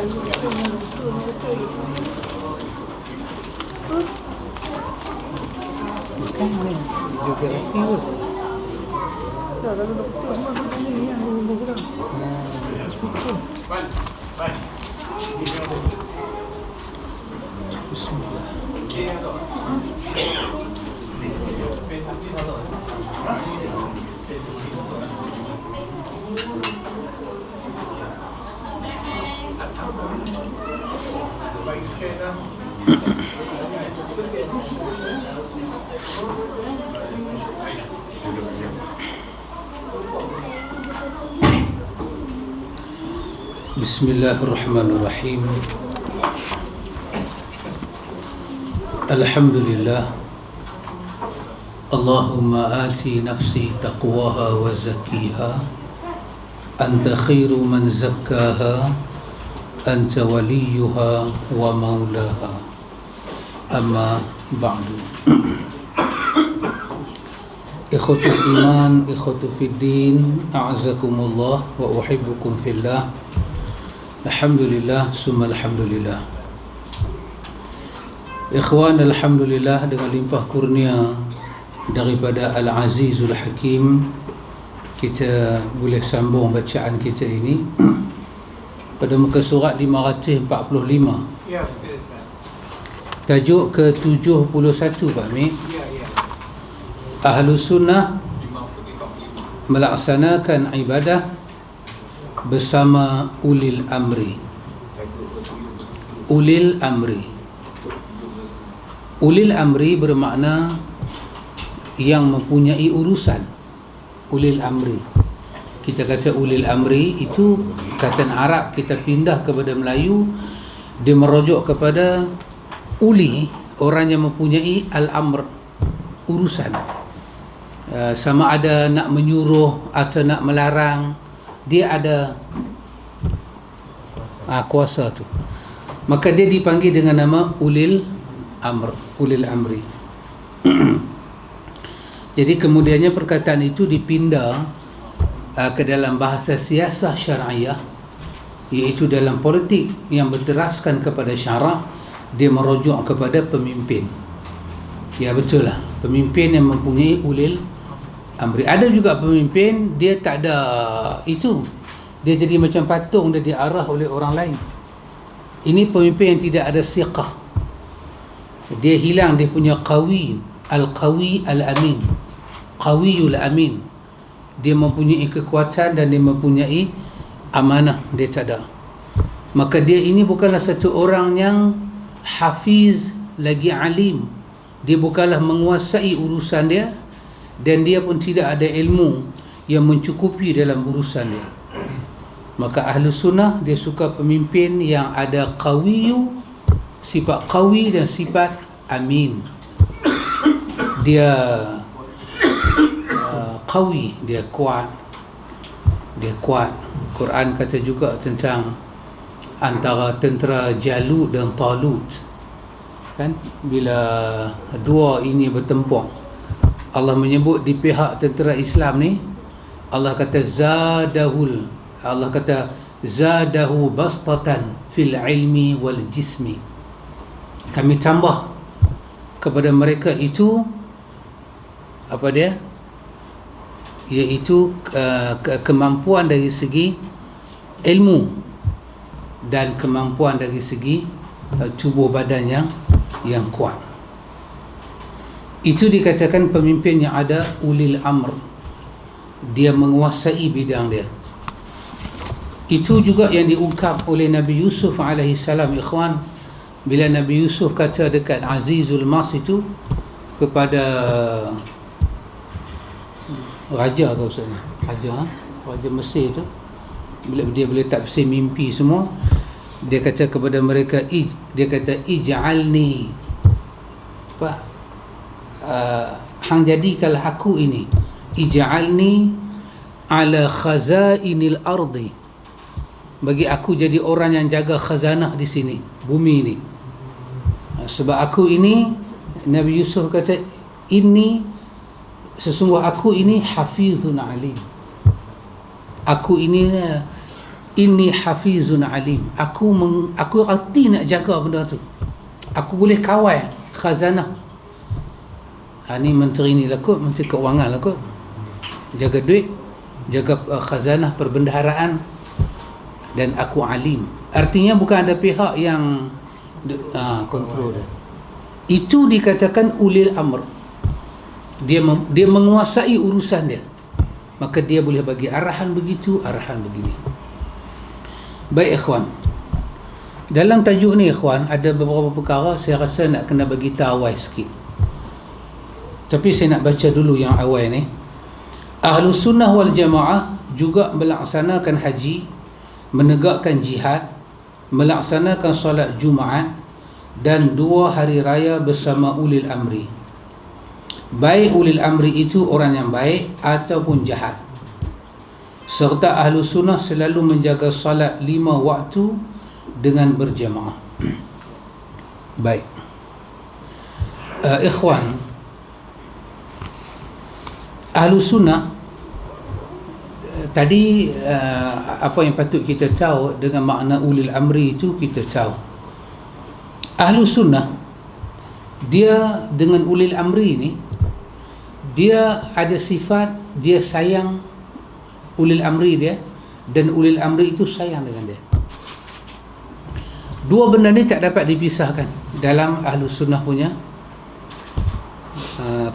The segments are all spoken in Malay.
Bukan ni geografi ke? Tak, kalau dah betul semua tu ni yang nombor kurang. Bismillah. Bismillahirrahmanirrahim. Alhamdulillah. Allahumma ati nafsi taqwaha wa zakkiha anta khairu man zakkaha anta waliyuha wa maulaha. Amma ba'du. Ikhwatul iman, ikhwatul fiddin, a'azakumullah wa uhibbukum fillah. Alhamdulillah, summa alhamdulillah. Ikhwan, alhamdulillah, dengan limpah kurnia daripada Al-Azizul Hakim, kita boleh sambung bacaan kita ini pada muka surat 545. Ya, betul Ustaz. Tajuk ke-71, Pak Mik. Ya, ya. Ahlus Sunnah melaksanakan ibadah bersama ulil amri. Ulil amri. Ulil amri bermakna yang mempunyai urusan. Ulil amri. Kita kata ulil amri itu kataan Arab, kita pindah kepada Melayu, dia merujuk kepada uli, orang yang mempunyai al-amr, urusan. Sama ada nak menyuruh atau nak melarang, dia ada kuasa tu. Maka dia dipanggil dengan nama ulil amr, ulil amri. Jadi kemudiannya perkataan itu dipindah ke dalam bahasa siasah syar'iyah, iaitu dalam politik yang berteraskan kepada syarak, dia merujuk kepada pemimpin. Ya, betul lah, pemimpin yang mempunyai ulil amri. Ada juga pemimpin dia tak ada itu, dia jadi macam patung, dia diarah oleh orang lain. Ini pemimpin yang tidak ada siqah, dia hilang dia punya qawi, al-qawi al-amin, qawiyul amin. Dia mempunyai kekuatan dan dia mempunyai amanah, dia tak ada. Maka dia ini bukanlah satu orang yang hafiz lagi alim, dia bukanlah menguasai urusan dia, dan dia pun tidak ada ilmu yang mencukupi dalam urusan dia. Maka Ahlus Sunnah dia suka pemimpin yang ada qawiyu, sifat qawi dan sifat amin. Dia qawi, dia kuat. Dia kuat. Quran kata juga tentang antara tentera Jalut dan Talut, kan, bila dua ini bertempur, Allah menyebut di pihak tentera Islam ni, Allah kata zadahu bastatan fil ilmi wal jismi. Kami tambah kepada mereka itu apa dia, iaitu kemampuan dari segi ilmu dan kemampuan dari segi tubuh badan yang kuat. Itu dikatakan pemimpin yang ada ulil amr, dia menguasai bidang dia. Itu juga yang diungkap oleh Nabi Yusuf alaihi salam, ikhwan, bila Nabi Yusuf kata dekat Azizul Mas itu kepada raja kau Ustaz, raja Mesir tu, bila dia boleh tafsir mimpi semua, dia kata kepada mereka, dia kata ij'alni, apa, hang jadikanlah aku ini, ij'alni ala khazainil ardi, bagi aku jadi orang yang jaga khazanah di sini, bumi ini. Sebab aku ini, Nabi Yusuf kata, ini sesungguh aku ini hafizun alim, aku ini inni hafizun alim, aku reti nak jaga benda tu, aku boleh kawal khazanah. Ni menteri ni lah kot, menteri keuangan lah kot, jaga duit, jaga khazanah perbendaharaan, dan aku alim. Artinya bukan ada pihak yang kontrol dia. Itu dikatakan ulil amr. Dia menguasai urusan dia, maka dia boleh bagi arahan begitu, arahan begini. Baik ikhwan, dalam tajuk ni ikhwan, ada beberapa perkara saya rasa nak kena bagi tahu sikit. Tapi saya nak baca dulu yang awal ni. Ahlus Sunnah wal Jamaah juga melaksanakan haji, menegakkan jihad, melaksanakan solat Jumaat dan 2 hari raya bersama ulil amri. Baik ulil amri itu orang yang baik ataupun jahat. Serta Ahlus Sunnah selalu menjaga solat 5 waktu dengan berjamaah. Baik. Ikhwan, Ahlus Sunnah tadi apa yang patut kita tahu dengan makna ulil amri itu kita tahu. Ahlus Sunnah dia dengan ulil amri ni, dia ada sifat dia sayang ulil amri dia, dan ulil amri itu sayang dengan dia. Dua benda ni tak dapat dipisahkan dalam Ahlus Sunnah punya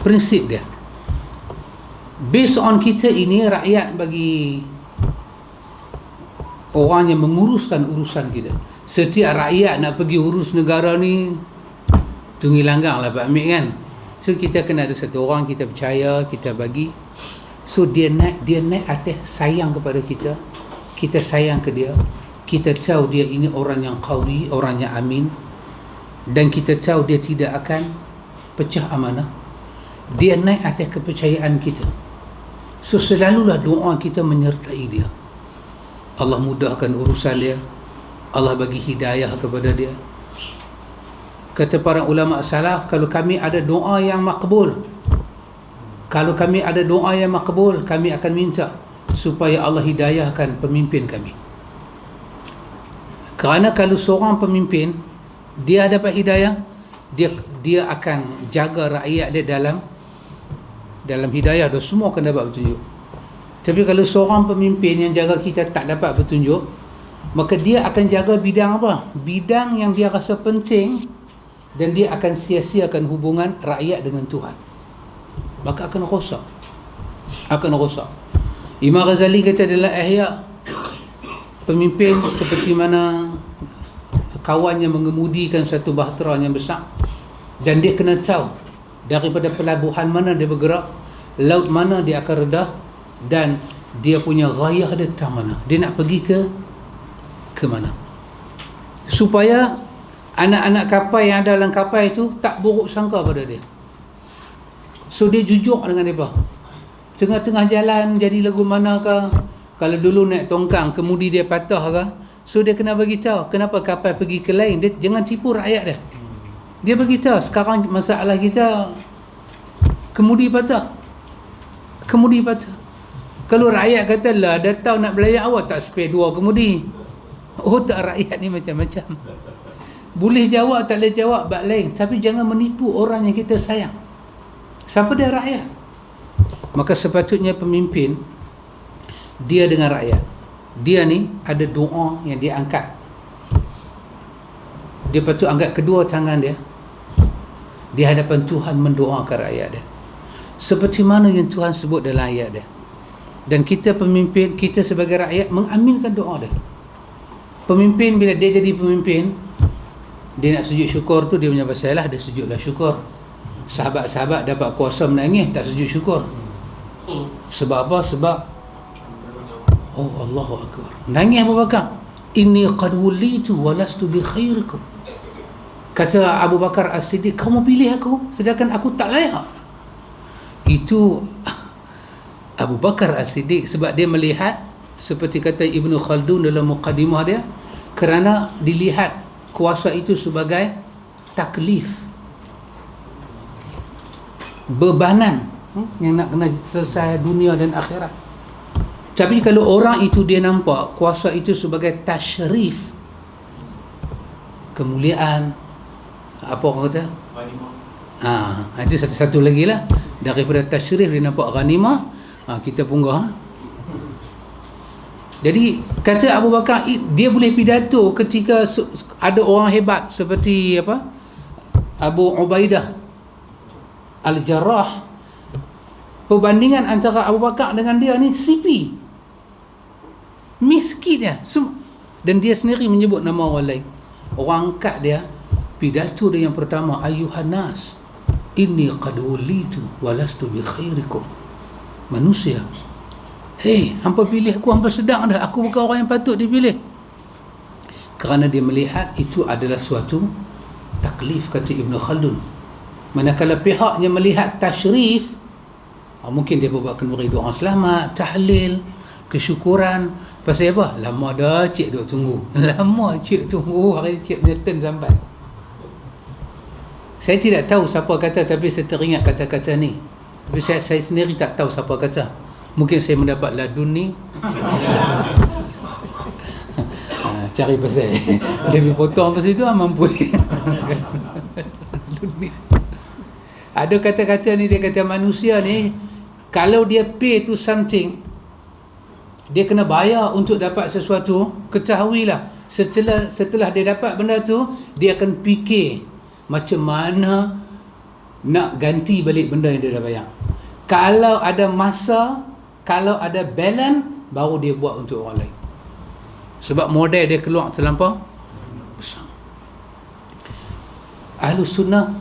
prinsip dia. Based on kita ini rakyat bagi orang yang menguruskan urusan kita. Setiap rakyat nak pergi urus negara ni tunggu langgang lah Pak Amir kan. So kita kena ada satu orang kita percaya, kita bagi. So dia naik atas, sayang kepada kita, kita sayang ke dia, kita tahu dia ini orang yang qawi, orang yang amin, dan kita tahu dia tidak akan pecah amanah. Dia naik atas kepercayaan kita. So selalulah doa kita menyertai dia. Allah mudahkan urusan dia, Allah bagi hidayah kepada dia. Kata para ulama salaf, kalau kami ada doa yang makbul, kami akan minta supaya Allah hidayahkan pemimpin kami. Kerana kalau seorang pemimpin dia dapat hidayah, dia akan jaga rakyat dia dalam hidayah, dan semua akan dapat petunjuk. Tapi kalau seorang pemimpin yang jaga kita tak dapat petunjuk, maka dia akan jaga bidang apa? Bidang yang dia rasa penting, dan dia akan sia-siakan hubungan rakyat dengan Tuhan. Maka akan rosak. Imam Ghazali kata dalam Ihya, pemimpin seperti mana kawan yang mengemudikan satu bahtera yang besar, dan dia kena tahu daripada pelabuhan mana dia bergerak, laut mana dia akan redah, dan dia punya ghayah dia tak mana, dia nak pergi ke mana, supaya anak-anak kapal yang ada dalam kapal itu tak buruk sangka pada dia. So dia jujur dengan mereka. Tengah-tengah jalan jadi lagu mana ke, kalau dulu naik tongkang kemudi dia patah ke, so dia kena bagi tahu kenapa kapal pergi ke lain. Dia jangan tipu rakyat dia. Dia bagi tahu sekarang masalah kita kemudi patah. Kalau rakyat kata lah, dah tahu nak belayar awak tak spare 2 kemudi. Otak rakyat ni macam-macam. Boleh jawab tak boleh jawab bab lain, tapi jangan menipu orang yang kita sayang. Siapa dia? Rakyat. Maka sepatutnya pemimpin dia dengan rakyat, dia ni ada doa yang dia angkat. Dia patut angkat kedua tangan dia di hadapan Tuhan, mendoakan rakyat dia seperti mana yang Tuhan sebut dalam ayat dia. Dan kita pemimpin, kita sebagai rakyat mengaminkan doa dia. Pemimpin bila dia jadi pemimpin, dia nak sujud syukur tu dia punya pasal lah, dia sujudlah syukur. Sahabat-sahabat dapat kuasa menangis tak sujud syukur. Sebab apa? Sebab Allahu Akbar, nangis Abu Bakar, inni qad wulitu walastu bi khairikum. Kata Abu Bakar As-Siddiq, kamu pilih aku sedangkan aku tak layak. Itu Abu Bakar As-Siddiq sebab dia melihat, seperti kata Ibn Khaldun dalam muqaddimah dia, kerana dilihat kuasa itu sebagai taklif, bebanan yang nak kena selesai dunia dan akhirat. Tapi kalau orang itu dia nampak kuasa itu sebagai tashrif, kemuliaan, apa orang kata? Itu satu lagi lah. Daripada tashrif dia nampak ghanimah, kita punggah. Jadi kata Abu Bakar, dia boleh pidato ketika ada orang hebat seperti apa? Abu Ubaidah Al-Jarrah. Perbandingan antara Abu Bakar dengan dia ni sipi, miskin dia. Dan dia sendiri menyebut nama orang lain. Orang angkat dia, pidato dia yang pertama, ayuhan nas inni qad wulitu walastu bi khairikum. Manusia, hei, hampa pilih aku, hampa sedang dah, aku bukan orang yang patut dipilih. Kerana dia melihat itu adalah suatu taklif, kata Ibn Khaldun. Manakala pihaknya melihat tashrif, mungkin dia buat kenduri doa selamat, tahlil, kesyukuran. Pasal apa? Lama dah cik duk tunggu. Lama cik tunggu, hari cik punya turn sampai. Saya tidak tahu siapa kata, tapi saya teringat kata-kata ni. Tapi saya sendiri tak tahu siapa kata. Mungkin saya mendapat laduni. Cari pasal lebih potong pasal itu mampu. Ada kata-kata ni, dia kata manusia ni kalau dia pay to something, dia kena bayar untuk dapat sesuatu. Ketahuilah, setelah dia dapat benda tu, dia akan fikir macam mana nak ganti balik benda yang dia dah bayar. Kalau ada masa, kalau ada balance, baru dia buat untuk orang lain. Sebab modal dia keluar terlampau besar. Ahlus Sunnah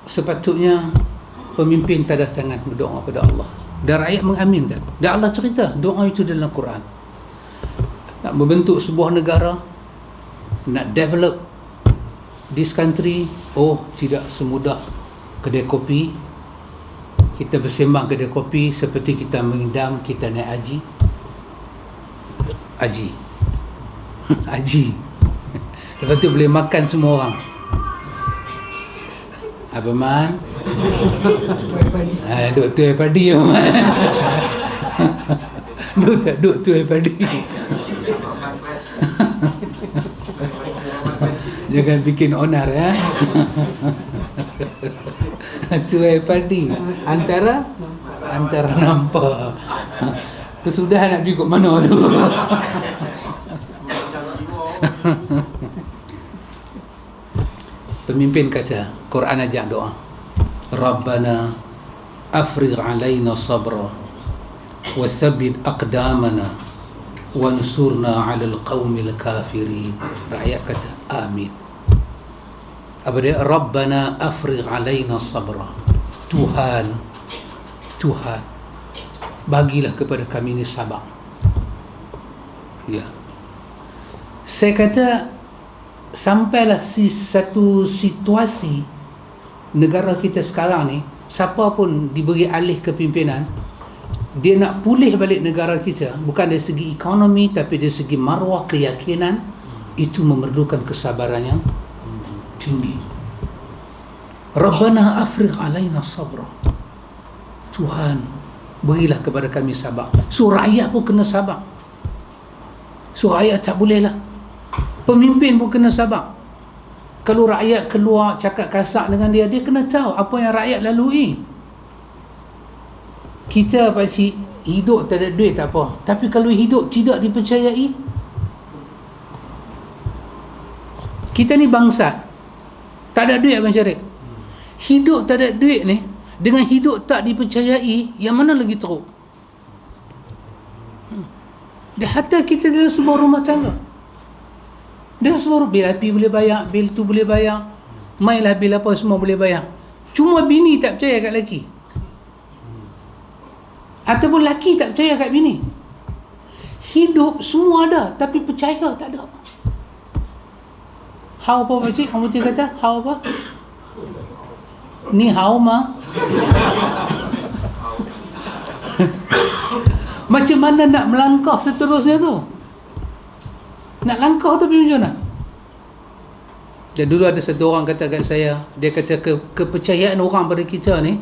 sepatutnya pemimpin tadah tangan berdoa kepada Allah dan rakyat mengaminkan. Dan Allah cerita doa itu dalam Quran. Nak membentuk sebuah negara, nak develop this country, tidak semudah kedai kopi. Kita bersembang kedai kopi seperti kita mengidam kita naik haji. Haji. Lepas tu boleh makan semua orang. Apa man? Duk tu padi apa man? Duk tu padi. Jangan bikin onar ya. Tu padi. Antara nampak. Sudah nak pergi kat mana tu? Pemimpin kata, Quran ajak doa, Rabbana afrigh alaina sabra wa thabbit aqdamana wansurna 'alal qaumil kafirin. Rakyat kata amin. Apa dia? Rabbana afrigh alaina sabra. Tuhan, bagilah kepada kami ni sabar. Ya. Saya kata sampailah satu situasi negara kita sekarang ni, siapa pun diberi alih kepimpinan, dia nak pulih balik negara kita, bukan dari segi ekonomi tapi dari segi maruah, keyakinan, itu memerlukan kesabaran yang tinggi. Rabbana afrigh alaina sabra. Tuhan, berilah kepada kami sabar. So rakyat pun kena sabar. So rakyat tak boleh lah. Pemimpin pun kena sabar. Kalau rakyat keluar cakap kasar dengan dia, dia kena tahu apa yang rakyat lalui. Kita pakcik hidup tak ada duit tak apa, tapi kalau hidup tidak dipercayai, kita ni bangsa tak ada duit Abang Syarif. Hidup tak ada duit ni dengan hidup tak dipercayai, yang mana lagi teruk? Dia hatta kita dalam sebuah rumah tangga, dia semua bil api boleh bayar, bil tu boleh bayar, mainlah bil apa semua boleh bayar. Cuma bini tak percaya kat lelaki, ataupun lelaki tak percaya kat bini. Hidup semua ada, tapi percaya tak ada. How apa pakcik? Kamu tadi kata how apa? Ni how ma? Macam mana nak melangkah seterusnya tu? Nak langkah tu macam mana? Dan dulu ada satu orang kata kat saya, dia kata kepercayaan orang pada kita ni,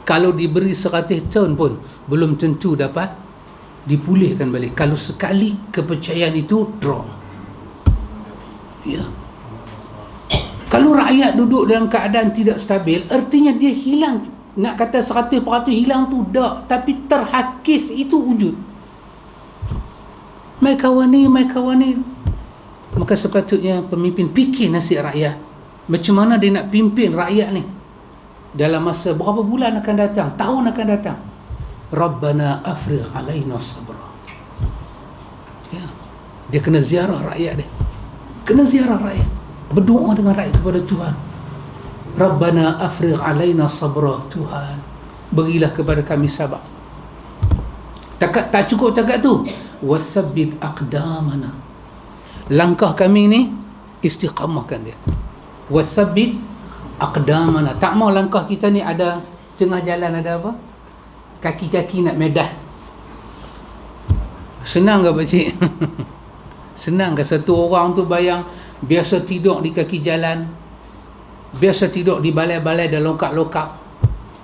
kalau diberi 100 tahun pun belum tentu dapat dipulihkan balik. Kalau sekali kepercayaan itu drop, ya. Kalau rakyat duduk dalam keadaan tidak stabil, artinya dia hilang. Nak kata 100% hilang tu tak, tapi terhakis itu wujud. Mai kawan ni. Maka sepatutnya pemimpin fikir nasib rakyat. Macam mana dia nak pimpin rakyat ni dalam masa berapa bulan akan datang, tahun akan datang. Rabbana afrigh alaina sabra. Ya. Dia kena ziarah rakyat dia. Kena ziarah rakyat. Berdoa dengan rakyat kepada Tuhan. Rabbana afrigh alaina sabra. Tuhan, berilah kepada kami sabar. Tak cukup takat tu. Wasabbit aqdamana. Langkah kami ni istiqamahkan dia. Wasabbit aqdamana. Tak mau langkah kita ni ada tengah jalan ada apa? Kaki-kaki nak medah. Senang ke pakcik? Senang ke satu orang tu bayang biasa tidur di kaki jalan, biasa tidur di balai-balai dan lokap-lokap,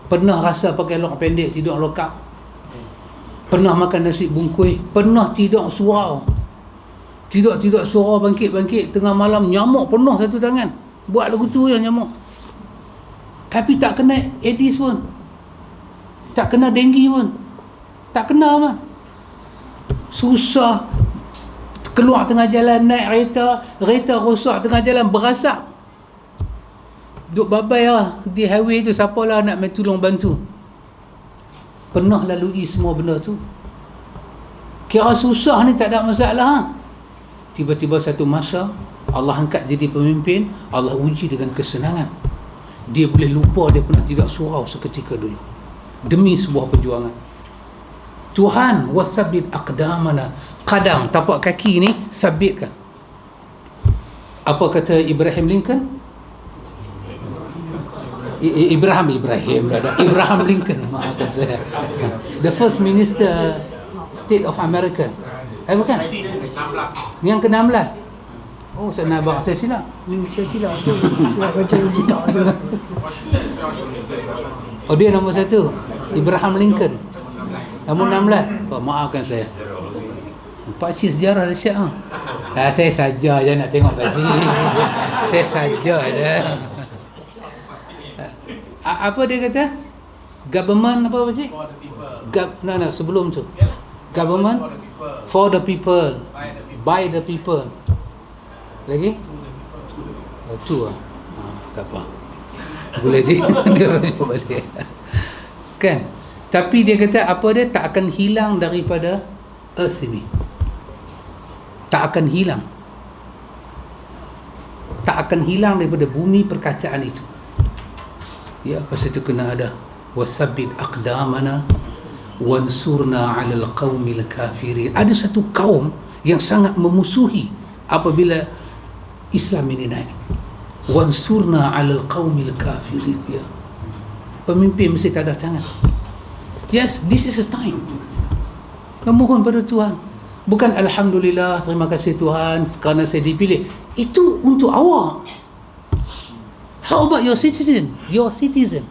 pernah rasa pakai lok pendek tidur lokap, pernah makan nasi bungkus, pernah tidur surau, tidur surau bangkit-bangkit tengah malam, nyamuk penuh satu tangan, buat lagu tu yang nyamuk, tapi tak kena Aedes pun, tak kena denggi pun, tak kena apa, susah. Keluar tengah jalan, naik kereta rosak tengah jalan, berasap. Duk babai lah di highway tu, siapa lah nak main tolong bantu. Pernah lalui semua benda tu. Kira susah ni tak ada masalah ha? Tiba-tiba satu masa Allah angkat jadi pemimpin, Allah uji dengan kesenangan. Dia boleh lupa dia pernah tidak surau seketika dulu demi sebuah perjuangan. Tuhan, wasabbit aqdamana. Qadam, tapak kaki ni sabitkan. Apa kata Ibrahim Lincoln? Abraham Lincoln, maafkan saya. The first minister state of America. Bukan? Yang ke-16. Oh, saya nak abang, saya silap. Saya silap tu. Silap baca kitab tu. Oh, dia nombor 1. Abraham Lincoln. Nombor 16. Oh, maafkan saya. Pakcik sejarah dahsyat ha. Saya saja je nak tengok pakcik. Saya saja je. Apa dia kata? Government apa pakcik? Sebelum tu. Government for the people, by the people. Lagi? Tu lah. Tak apa. Boleh dia balik. Kan? Tapi dia kata apa dia tak akan hilang daripada earth ini. Tak akan hilang. Tak akan hilang daripada bumi perkataan itu. Ya, pasal itu kena ada wasabbit aqdamana wansurna 'alal qaumil kafirin. Ada satu kaum yang sangat memusuhi apabila Islam ini naik. Wansurna 'alal qaumil kafirin. Ya. Pemimpin mesti tak ada tangan. Yes, this is a time. Memohon pada Tuhan. Bukan alhamdulillah, terima kasih Tuhan kerana saya dipilih. Itu untuk awak. How about your citizen? Your citizen.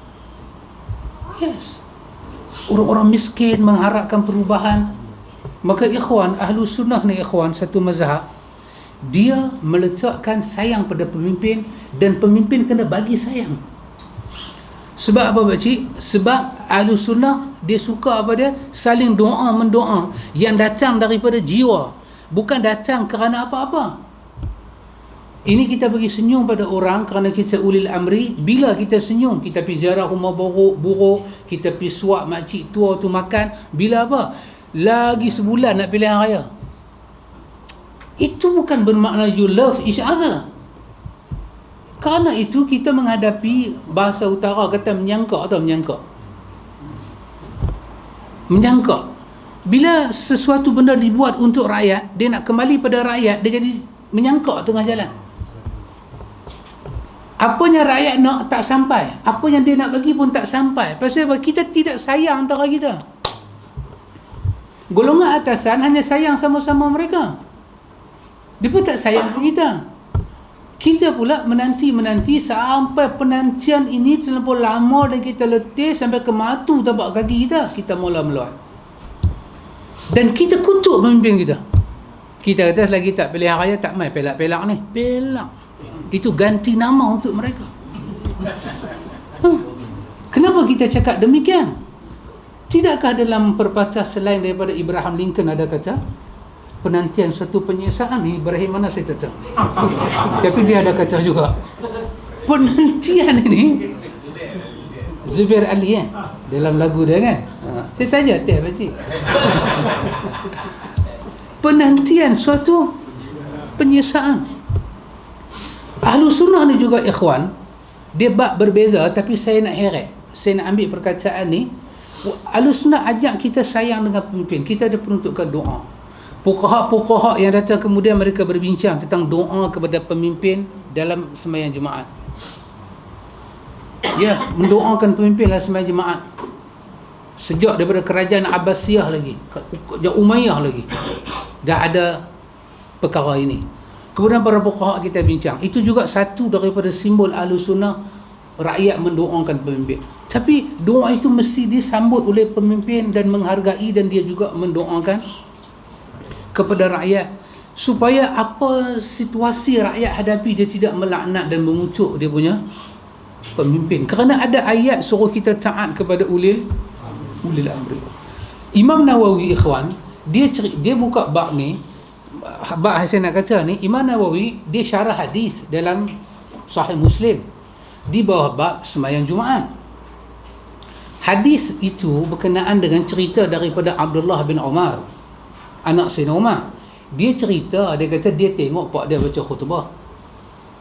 Yes. Orang-orang miskin mengharapkan perubahan. Maka ikhwan, ahlu sunnah ni ikhwan, satu mazhab, dia meletakkan sayang pada pemimpin dan pemimpin kena bagi sayang. Sebab apa pakcik? Sebab ahlu sunnah dia suka apa dia? Saling doa mendoa yang datang daripada jiwa, bukan datang kerana apa-apa. Ini kita bagi senyum pada orang kerana kita ulil amri. Bila kita senyum, kita pergi ziarah rumah buruk, kita pergi suap makcik tua tu makan. Bila apa? Lagi sebulan nak pilihan raya. Itu bukan bermakna you love each other. Kerana itu kita menghadapi bahasa utara kata menyangkak atau menyangkak. Menyangkak. Bila sesuatu benda dibuat untuk rakyat, dia nak kembali pada rakyat, dia jadi menyangkak tengah jalan. Apa yang rakyat nak tak sampai, apa yang dia nak bagi pun tak sampai. Pasal kita tidak sayang antara kita. Golongan atasan hanya sayang sama-sama mereka. Dia pun tak sayang ke kita. Kita pula menanti sampai penantian ini terlalu lama dan kita letih sampai ke matu tapak kaki kita mula meluat. Dan kita kutuk pemimpin kita. Kita kata selagi tak pilihan raya tak mai pelak-pelak ni. Pelak. Itu ganti nama untuk mereka. Kenapa kita cakap demikian? Tidakkah dalam pepatah selain daripada Abraham Lincoln ada kata penantian suatu penyiasaan ni? Ibrahim mana saya tak tahu. Tapi dia ada kata juga penantian ini Zubair Ali dalam lagu dia kan. Saya saja teh pakcik. Penantian suatu penyiasaan. Ahlu sunnah ni juga ikhwan, dia bab berbeza, tapi saya nak heret. Saya nak ambil perkataan ni. Ahlu sunnah ajak kita sayang dengan pemimpin. Kita ada peruntukan doa. Fuqaha yang datang kemudian mereka berbincang tentang doa kepada pemimpin dalam sembahyang Jumaat. Ya, mendoakan pemimpin dalam sembahyang Jumaat. Sejak daripada kerajaan Abbasiyah lagi, Umayyah lagi, dah ada perkara ini. Kemudian para fuqaha kita bincang. Itu juga satu daripada simbol ahlu sunnah, rakyat mendoakan pemimpin. Tapi doa itu mesti disambut oleh pemimpin dan menghargai, dan dia juga mendoakan kepada rakyat supaya apa situasi rakyat hadapi dia tidak melaknat dan mengucuk dia punya pemimpin. Kerana ada ayat suruh kita taat kepada ulil amri. Imam Nawawi ikhwan, dia buka bab ni, bab saya nak kata ni, Imam Nawawi dia syarah hadis dalam Sahih Muslim di bawah bab sembahyang Jumaat. Hadis itu berkenaan dengan cerita daripada Abdullah bin Umar, anak Sayyidina Umar. Dia cerita, dia kata dia tengok pak dia baca khutbah.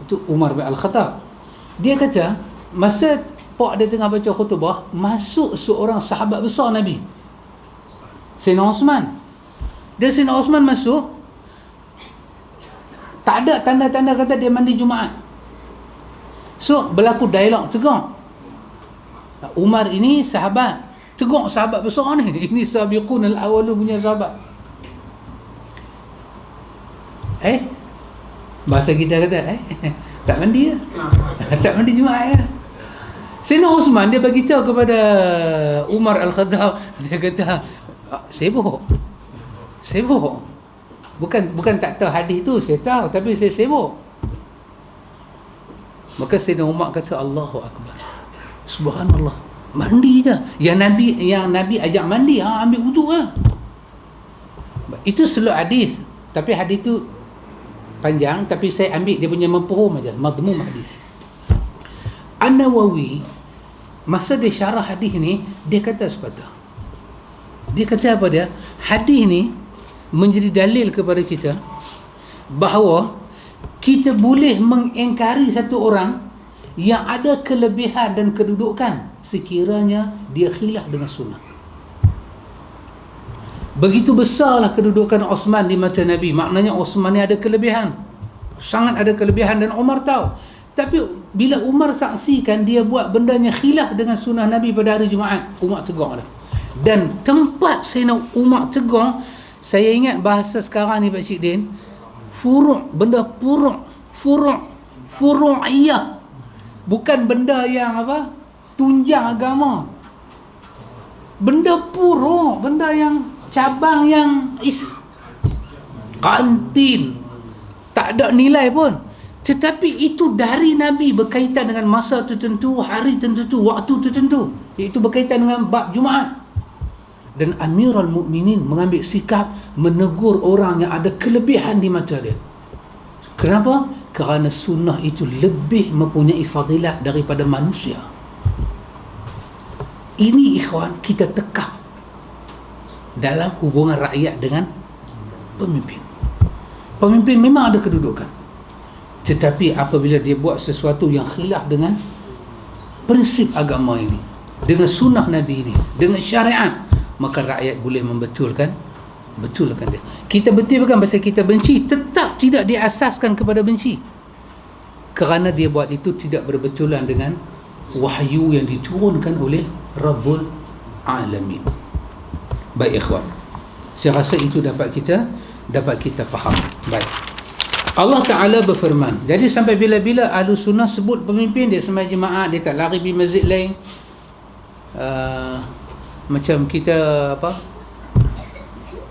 Itu Umar bin Al-Khattab. Dia kata masa pak dia tengah baca khutbah, masuk seorang sahabat besar Nabi, Sayyidina Osman. Dan Sayyidina Osman masuk, tak ada tanda-tanda kata dia mandi Jumaat. So berlaku dialog tegang. Umar ini sahabat, tegur sahabat besar ni. Ini sabiqun al-awwalu punya sahabat. Bahasa kita kata tak mandi ya. Tak mandi Jumaat ya. Sayyidina Osman dia bagi tahu kepada Umar Al-Khattab, dia kata sibuk. Bukan tak tahu hadis tu, saya tahu, tapi saya sibuk. Maka Sayyidina Umar kata Allahu Akbar. Subhanallah, mandi dah. Yang Nabi ajak mandi, ambil wuduk lah. Itu seluk hadis, tapi hadis tu panjang, tapi saya ambil dia punya mafhum aja, madmum hadis. An-Nawawi masa dia syarah hadis ni, dia kata sepatah. Dia kata apa dia? Hadis ni menjadi dalil kepada kita bahawa kita boleh mengingkari satu orang yang ada kelebihan dan kedudukan sekiranya dia khilaf dengan sunnah. Begitu besarlah kedudukan Osman di mata Nabi. Maknanya Osman ni ada kelebihan, sangat ada kelebihan, dan Umar tahu. Tapi bila Umar saksikan dia buat bendanya khilaf dengan sunnah Nabi pada hari Jumaat, Umar tegur dah. Dan tempat Sayyidina Umar tegur, saya ingat bahasa sekarang ni Pak Cik Din, benda furu'iyah. Bukan benda yang apa, tunjang agama. Benda benda yang cabang, yang kantin, tak ada nilai pun. Tetapi itu dari Nabi, berkaitan dengan masa tertentu, hari tertentu, waktu tertentu, iaitu berkaitan dengan bab Jumaat. Dan Amirul Mukminin mengambil sikap menegur orang yang ada kelebihan di mata dia. Kenapa? Kerana sunnah itu lebih mempunyai fadilat daripada manusia. Ini ikhwan kita tekak dalam hubungan rakyat dengan pemimpin. Pemimpin memang ada kedudukan, tetapi apabila dia buat sesuatu yang khilaf dengan prinsip agama ini, dengan sunnah Nabi ini, dengan syariat, maka rakyat boleh betulkan dia. Kita betulkan pasal kita benci, tetap tidak diasaskan kepada benci, kerana dia buat itu tidak berbetulan dengan wahyu yang diturunkan oleh Rabbul Alamin. Baik ikhwan, saya rasa itu dapat kita faham. Baik, Allah Ta'ala berfirman, jadi sampai bila-bila ahlu sunnah sebut pemimpin dia sembahyang jemaah, dia tak lari pergi masjid lain. Macam kita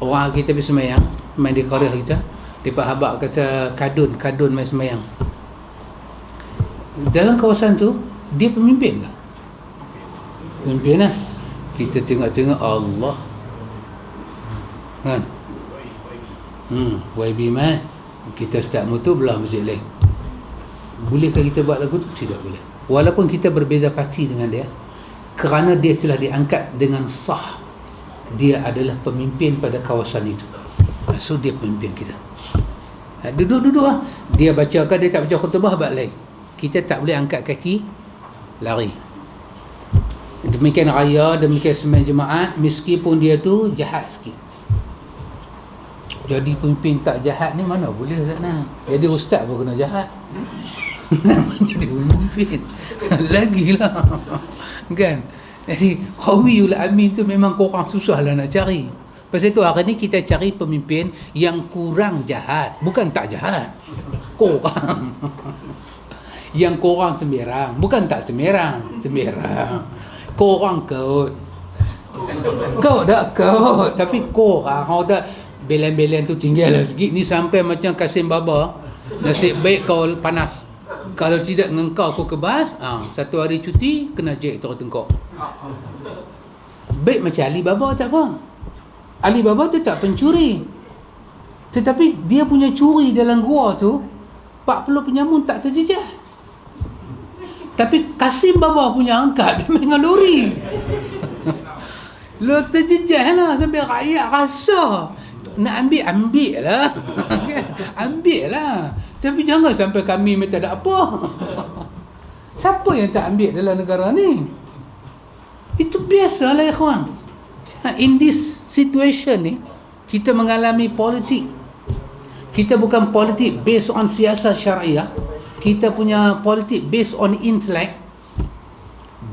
orang kita pergi semayang, main di Korea kita, depa habaq kata kadun main semayang. Dalam kawasan tu dia pemimpin lah. Pemimpin lah. Kita tengok-tengok Allah. Kan? YB man. Kita start motor belah masjid lain. Bolehkah kita buat lagu tu? Tidak boleh. Walaupun kita berbeza parti dengan dia, kerana dia telah diangkat dengan sah, dia adalah pemimpin pada kawasan itu. So dia pemimpin kita. Duduk-duduk lah. Dia bacakan, dia tak baca khutbah, buat lain. Kita tak boleh angkat kaki lari. Demikian raya, demikian sembahyang jemaat, meskipun dia tu jahat sikit. Jadi pemimpin tak jahat ni mana boleh Zatna. Jadi ustaz pun kena jahat. Jadi pemimpin lagilah. Kan? Jadi qawiyul amin tu memang korang susah lah nak cari. Pasal tu hari ni kita cari pemimpin yang kurang jahat, bukan tak jahat. Korang yang korang temerang, bukan tak temerang. Korang kaut tak kaut, tapi korang tak belen-belen tu tinggal lah sikit. Ni sampai macam Kasim Baba, nasib baik kau panas, kalau tidak engkau aku kebas. Satu hari cuti kena jek terus tengkok. Baik macam Ali Baba tak apa. Ali Baba tu tak pencuri, tetapi dia punya curi dalam gua tu 40 penyamun tak terjejah. Tapi Kasim Baba punya angkat dia dengan lori. Lo terjejah lah sampai rakyat rasa nak ambil lah. Ambil lah. Tapi jangan sampai kami tak ada apa. Siapa yang tak ambil dalam negara ni? Itu biasalah ikhwan. In this situation ni, kita mengalami politik. Kita bukan politik based on siasat syariah. Kita punya politik based on intellect,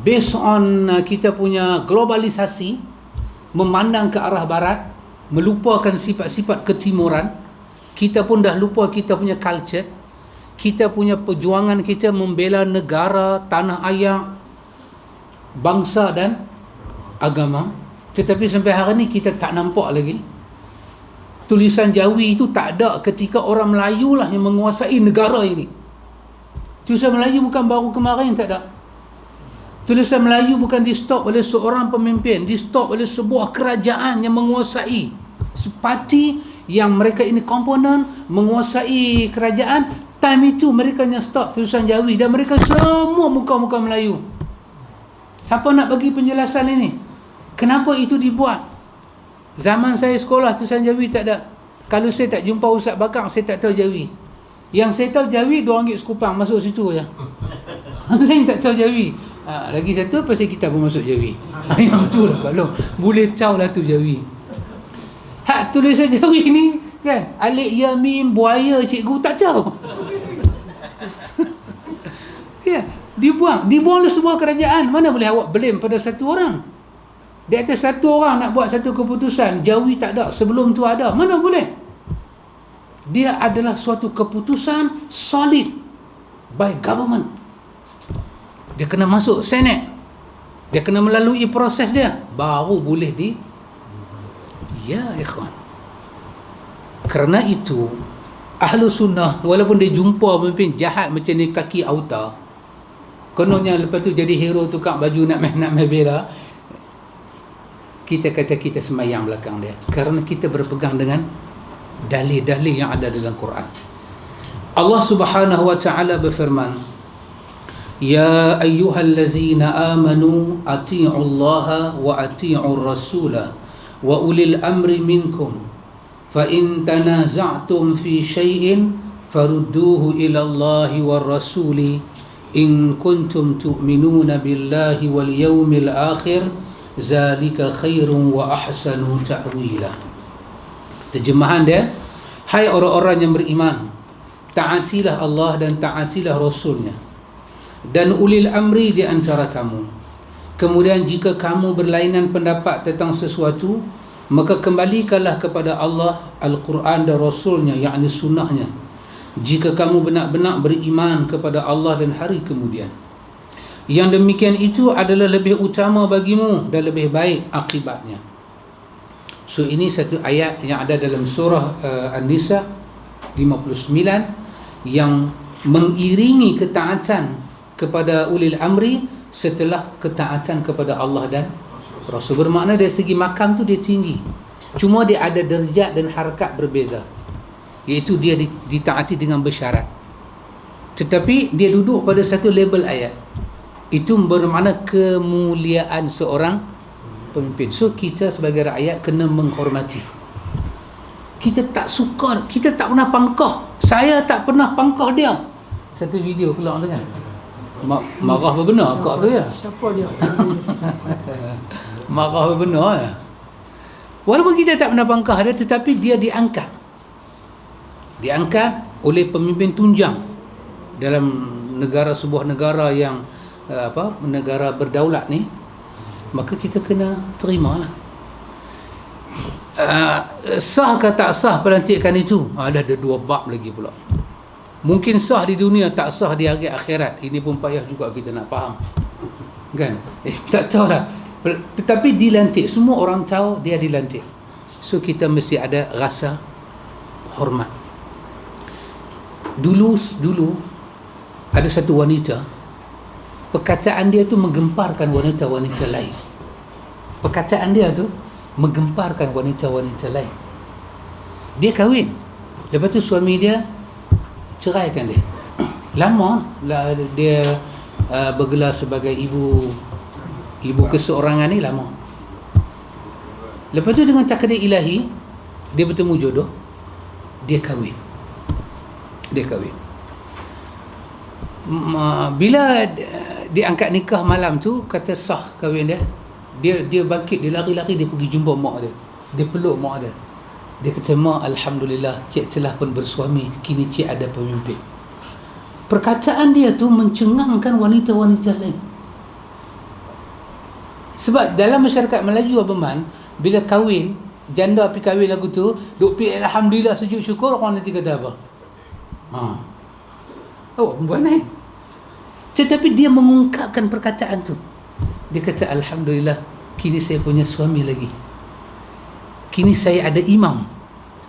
based on kita punya globalisasi, memandang ke arah barat, melupakan sifat-sifat ketimuran. Kita pun dah lupa kita punya culture. Kita punya perjuangan kita membela negara, tanah air, bangsa dan agama. Tetapi sampai hari ni kita tak nampak lagi. Tulisan Jawi itu tak ada ketika orang Melayu lah yang menguasai negara ini. Tulisan Melayu bukan baru kemarin, tak ada. Tulisan Melayu bukan di stop oleh seorang pemimpin, di stop oleh sebuah kerajaan yang menguasai. Seperti yang mereka ini komponen menguasai kerajaan, time itu mereka yang stop tulisan Jawi dan mereka semua muka-muka Melayu. Siapa nak bagi penjelasan ini? Kenapa itu dibuat? Zaman saya sekolah tulisan Jawi tak ada. Kalau saya tak jumpa Ustaz Bakar, saya tak tahu Jawi. Yang saya tahu Jawi RM2 sekupang, masuk situ je. Lain tak tahu Jawi. Lagi satu pasal kita pun masuk Jawi. Yang tu lah kalau boleh caw lah tu Jawi. Hak tulisan Jawi ni kan, alif ya mim buaya cikgu tak caw. Ya, dibuang oleh sebuah kerajaan. Mana boleh awak blame pada satu orang? Di atas satu orang nak buat satu keputusan, Jawi tak ada, sebelum tu ada. Mana boleh? Dia adalah suatu keputusan solid by government. Dia kena masuk Senate, dia kena melalui proses dia, baru boleh ya ikhwan. Kerana itu Ahlu Sunnah, walaupun dia jumpa pemimpin jahat macam ni kaki auta, kononnya lepas tu jadi hero tukang baju nak bela, kita kata kita semayang belakang dia, kerana kita berpegang dengan dalil-dalil yang ada dalam Quran. Allah Subhanahu wa ta'ala berfirman, Ya ayyuhallazina amanu ati'u Allah wa ati'u Rasulah wa ulil amri minkum fa in tanaza'tum fi syai'in farudduhu ila Allah wa Rasuli in kuntum tu'minuna billahi wal yawmil akhir zalika khairun wa ahsanu ta'wila. Terjemahan dia, hai orang-orang yang beriman, taatilah Allah dan taatilah Rasulnya dan ulil amri di antara kamu. Kemudian jika kamu berlainan pendapat tentang sesuatu, maka kembalikanlah kepada Allah, Al-Quran dan Rasulnya, yakni sunnahnya, jika kamu benar-benar beriman kepada Allah dan hari kemudian. Yang demikian itu adalah lebih utama bagimu dan lebih baik akibatnya. So ini satu ayat yang ada dalam surah An-Nisa 59 yang mengiringi ketaatan kepada ulil amri setelah ketaatan kepada Allah dan Rasul. Bermakna dari segi makam tu dia tinggi, cuma dia ada derajat dan harkat berbeza, iaitu dia ditaati dengan bersyarat, tetapi dia duduk pada satu label ayat. Itu bermakna kemuliaan seorang pemimpin. So kita sebagai rakyat kena menghormati. Kita tak suka, kita tak pernah pangkah. Saya tak pernah pangkah dia. Satu video keluar tu kan, marah benar kak tu ya. Siapa dia? Marah benar ya. Walaupun kita tak pernah pangkah dia, tetapi dia diangkat oleh pemimpin tunjang dalam sebuah negara yang negara berdaulat ni, maka kita kena terimalah. Sah ke tak sah pelantikan itu? Ada dua bab lagi pula. Mungkin sah di dunia, tak sah di hari akhirat. Ini pun payah juga kita nak faham, kan? Tak tahu lah. Tetapi dilantik, semua orang tahu dia dilantik. So kita mesti ada rasa hormat. Dulu ada satu wanita, perkataan dia tu menggemparkan wanita-wanita lain. Perkataan dia tu menggemparkan wanita-wanita lain. Dia kahwin, lepas tu suami dia ceraikan dia. Lama lah dia bergelar sebagai ibu keseorangan ni, lama. Lepas tu dengan takdir ilahi, dia bertemu jodoh, dia kahwin. Bila dia angkat nikah malam tu, kata sah kahwin dia bangkit, dia lari-lari, dia pergi jumpa mak dia, dia peluk mak dia. Dia kata, mak, alhamdulillah, cik telah pun bersuami, kini cik ada pemimpin. Perkataan dia tu mencengangkan wanita-wanita lain. Sebab dalam masyarakat Melayu Abang, bila kahwin, janda pergi kahwin lagu tu, duk pergi alhamdulillah, sujud syukur, orang nanti kata apa? Perempuan ni. Tetapi dia mengungkapkan perkataan tu. Dia kata, alhamdulillah, kini saya punya suami lagi. Kini saya ada imam.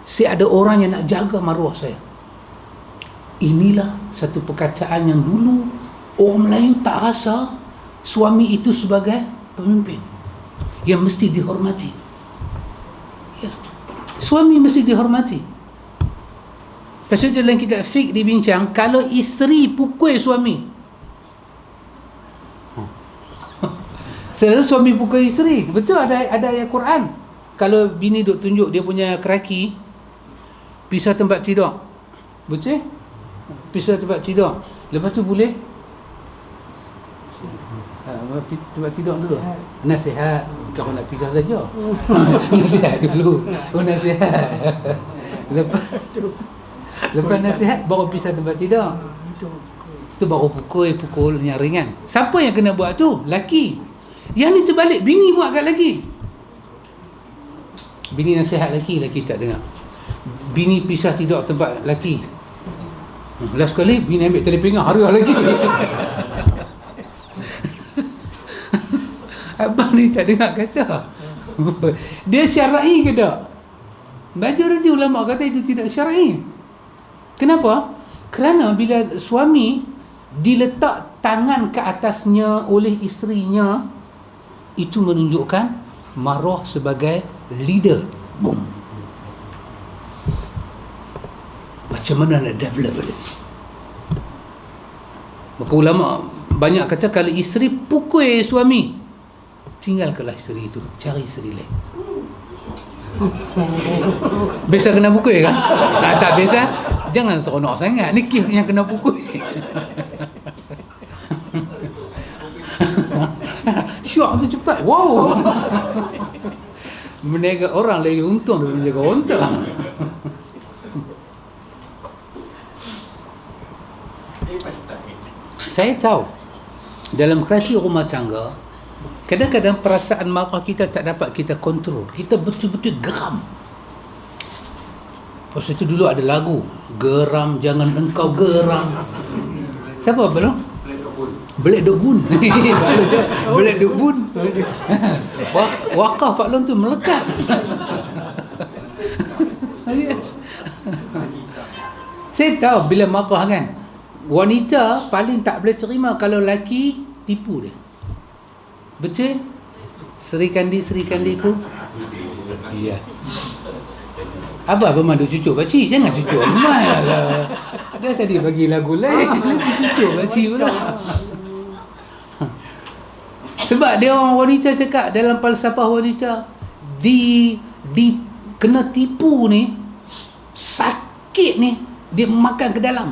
Saya ada orang yang nak jaga maruah saya. Inilah satu perkataan yang dulu orang Melayu tak rasa suami itu sebagai pemimpin yang mesti dihormati. Ya. Suami mesti dihormati. Pasal dalam kitab fiqh dibincang, kalau isteri pukul suami, selalu suami pukul isteri. Betul, ada ayat Quran. Kalau bini duk tunjuk dia punya keraki, pisah tempat tidur. Betul? Pisah tempat tidur. Lepas tu boleh tempat tidur dulu. Nasihat. Bukan nak pisah saja. Nasihat dulu. Nasihat. Lepas nasihat baru pisah tempat tidur. Itu baru pukul yang ringan. Siapa yang kena buat tu? Laki. Yang ni terbalik, bini buat kat laki. Bini nasihat laki tak dengar. Bini pisah tidur tempat laki. Last sekali bini ambil tali pinggang, harga lagi. Abang ni tak dengar kata. Dia syar'i ke tak? Majoriti ulama kata itu tidak syar'i. Kenapa? Kerana bila suami diletak tangan ke atasnya oleh isterinya, itu menunjukkan maruah sebagai leader. Boom. Macam mana nak develop balik? Maka ulama banyak kata, kalau isteri pukul suami, tinggalkanlah isteri itu, cari isteri lain. Biasa kena pukul kan? Tak biasa, jangan seronok sangat. Ni yang kena pukul. Syok tu cepat. Wow. Meniaga orang lagi untung daripada menjaga onta. Saya tahu dalam kreasi rumah tangga, kadang-kadang perasaan marah kita tak dapat kita kontrol. Kita betul-betul geram. Pasal itu dulu ada lagu, geram jangan engkau geram. Siapa belum? Belek duk bun. Belek duk bun. Wakaf Pak Long tu melekat. Yes. Saya tahu bila marah kan, wanita paling tak boleh terima kalau lelaki tipu dia. Betul? Seri kandi ku. Ya. Abah pemandu cucuk pakcik, jangan cucuk Ahmad lah. Dia tadi bagi lagu lain, cucuk pakcik pula. Sebab dia orang wanita cakap dalam falsafah wanita, di kena tipu ni, sakit ni, dia makan ke dalam.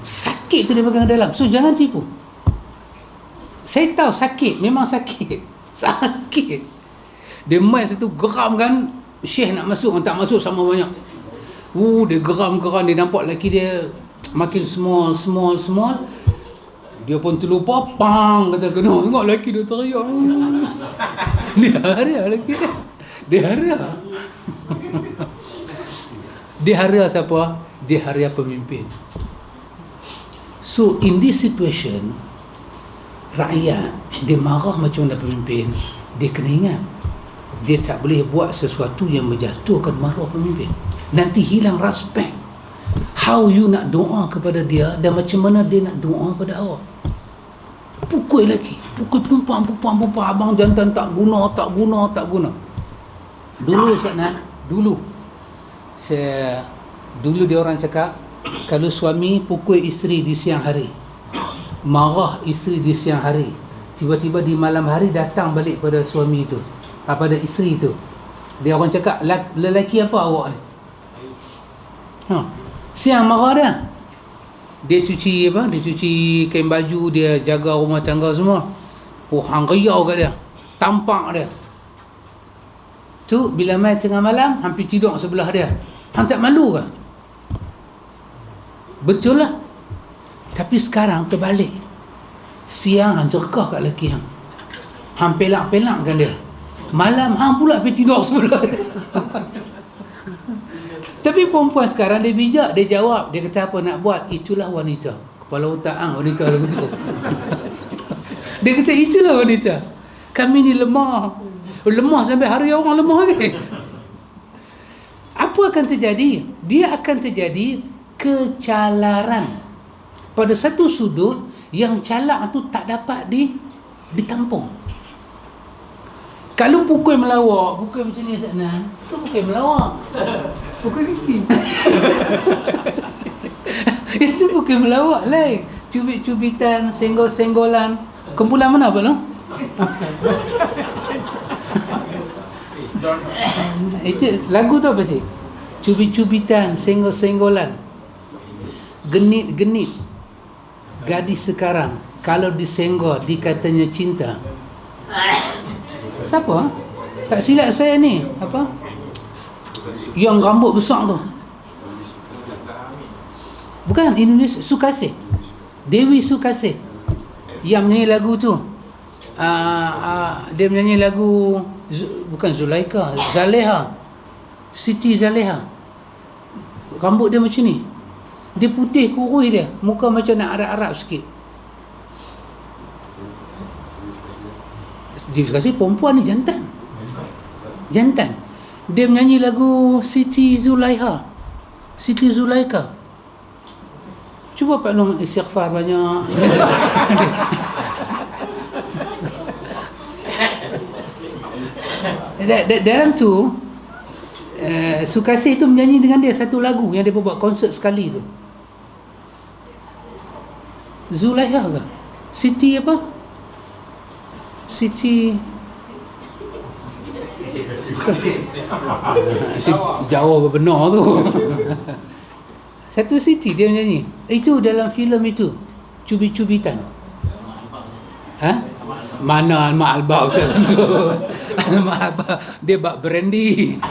Sakit tu dia makan ke dalam. So jangan tipu. Saya tahu sakit, memang sakit. Sakit. Dia main satu geram kan, Syekh nak masuk, tak masuk sama banyak. Dia geram, dia nampak lelaki dia makin small. Dia pun terlupa, pang, kata kena. Tengok lelaki dia teriak. Dia haria lelaki dia. Dia haria. Dia haria siapa? Dia haria pemimpin. So in this situation, rakyat dia marah macam mana pemimpin, dia kena ingat dia tak boleh buat sesuatu yang menjatuhkan maruah pemimpin. Nanti hilang respect. How you nak doa kepada dia dan macam mana dia nak doa pada awak. Pukul lelaki, pukul perempuan, abang jantan tak guna. Dulu dulu dia orang cakap, kalau suami pukul isteri di siang hari, marah isteri di siang hari, tiba-tiba di malam hari datang balik pada suami itu, pada isteri itu, dia orang cakap, lelaki apa awak ni? Siang marah dia cuci kain baju, dia jaga rumah tangga semua, hang riau kat dia, tampak dia tu, bila mai tengah malam hampir tidur sebelah dia, hang tak malu ke? Betul lah. Tapi sekarang terbalik, siang hang jerkah kat lelaki hang pelak-pelakkan dia, malam hang pula pergi tidur sebelah dia. Tapi perempuan sekarang dia bijak, dia jawab, dia kata apa nak buat, itulah wanita. Kepala otak wanita lagu tu. Dia kata itulah wanita. Kami ni lemah sampai hari orang lemah lagi. Apa akan terjadi? Dia akan terjadi kecalaran pada satu sudut yang calak tu tak dapat ditampung. Kalau pukul melawak, pukul macam ni sana, tu pukul melawak. Pukul lagi. Itu pukul melawak lain. Cubit-cubitan, senggol-senggolan. Kumpulan mana apa tu? Itu lagu tu apa sih? Cubit-cubitan, senggol-senggolan. Genit-genit. Gadis sekarang kalau disenggol dikatanya cinta. Siapa? Tak silap saya ni, apa? Yang rambut besar tu. Bukan Indonesia, Sukasih. Dewi Sukasih. Yang menyanyi lagu tu. Dia menyanyi lagu bukan Zulaika, Zaleha. Siti Zaleha. Rambut dia macam ni. Dia putih kurus dia, muka macam nak Arab-Arab sikit. Dia kasih perempuan ni jantan. Dia menyanyi lagu Siti Zulaika. Cuba Pak Long istighfar banyak. Dalam tu Sukasih tu menyanyi dengan dia satu lagu yang dia buat konsert sekali tu. Zulaika ke? Siti apa? Siti Jawa benar tu. Satu Siti dia menyanyi. Itu dalam filem itu, Cubit-cubitan. Mana Alma Alba Ustaz Samsul? Alma Alba dia bak brandy.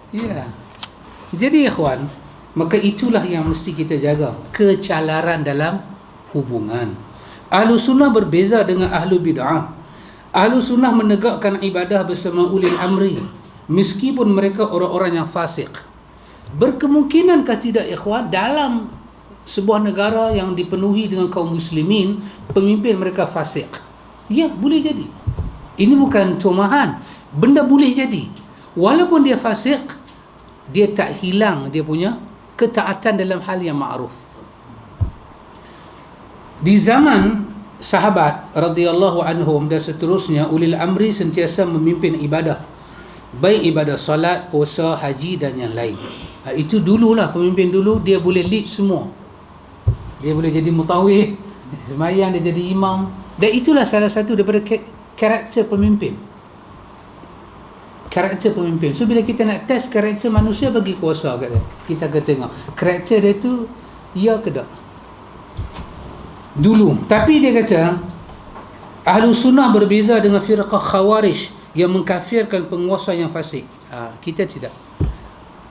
Ya. Jadi ikhwan, maka itulah yang mesti kita jaga, kecalaran dalam hubungan. Ahlu sunnah berbeza dengan ahlu bid'ah. Ahlu sunnah menegakkan ibadah bersama ulil amri, meskipun mereka orang-orang yang fasik. Berkemungkinankah tidak ikhwan, dalam sebuah negara yang dipenuhi dengan kaum muslimin, pemimpin mereka fasik? Ya, boleh jadi. Ini bukan comahan. benda boleh jadi. Walaupun dia fasik, dia tak hilang dia punya ketaatan dalam hal yang ma'ruf. Di zaman sahabat radhiyallahu anhum dan seterusnya, ulil amri sentiasa memimpin ibadah, baik ibadah salat, puasa, haji dan yang lain. Itu dululah pemimpin dulu, dia boleh lead semua. Dia boleh jadi mutawih, semayang dia jadi imam. Dan itulah salah satu daripada karakter pemimpin. Karakter pemimpin. So bila kita nak test karakter manusia, bagi kuasa kat dia. Kita akan tengok karakter dia tu ya ke tak. Dulu. Tapi dia kata Ahlu Sunnah berbeza dengan firqah Khawarij yang mengkafirkan penguasa yang fasik. Kita tidak.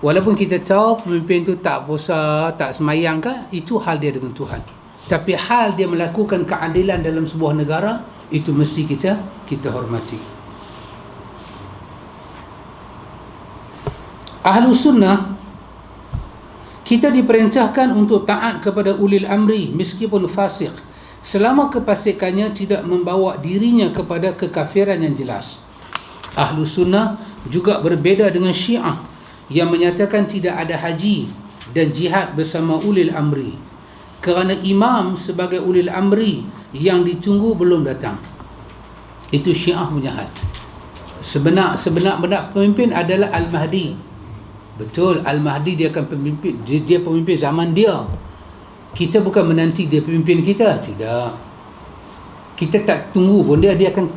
Walaupun kita tahu pemimpin tu tak puasa, tak semayang ke, itu hal dia dengan Tuhan. Tapi hal dia melakukan keadilan dalam sebuah negara, itu mesti kita hormati. Ahlu Sunnah, kita diperintahkan untuk taat kepada ulil amri meskipun fasik, selama kefasikannya tidak membawa dirinya kepada kekafiran yang jelas. Ahlu Sunnah juga berbeza dengan Syiah yang menyatakan tidak ada haji dan jihad bersama ulil amri, kerana imam sebagai ulil amri yang ditunggu belum datang. Itu Syiah punya hal. Sebenar pemimpin adalah Al-Mahdi. Betul, Al-Mahdi dia akan pemimpin, dia pemimpin zaman dia. Kita bukan menanti dia pemimpin kita, tidak. Kita tak tunggu pun dia akan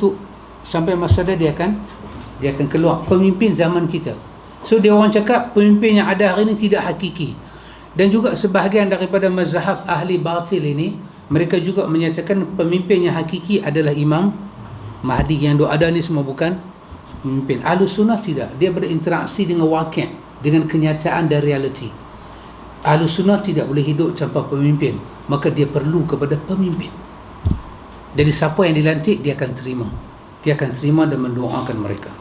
sampai masa dia akan keluar pemimpin zaman kita. So dia orang cakap pemimpin yang ada hari ini tidak hakiki. Dan juga sebahagian daripada mazhab ahli batil ini, mereka juga menyatakan pemimpin yang hakiki adalah Imam Mahdi. Yang ada ni semua bukan pemimpin. Ahlus Sunnah tidak. Dia berinteraksi dengan waqi', dengan kenyataan dan realiti. Ahlus Sunnah tidak boleh hidup tanpa pemimpin, maka dia perlu kepada pemimpin. Jadi siapa yang dilantik, dia akan terima. Dia akan terima dan mendoakan mereka.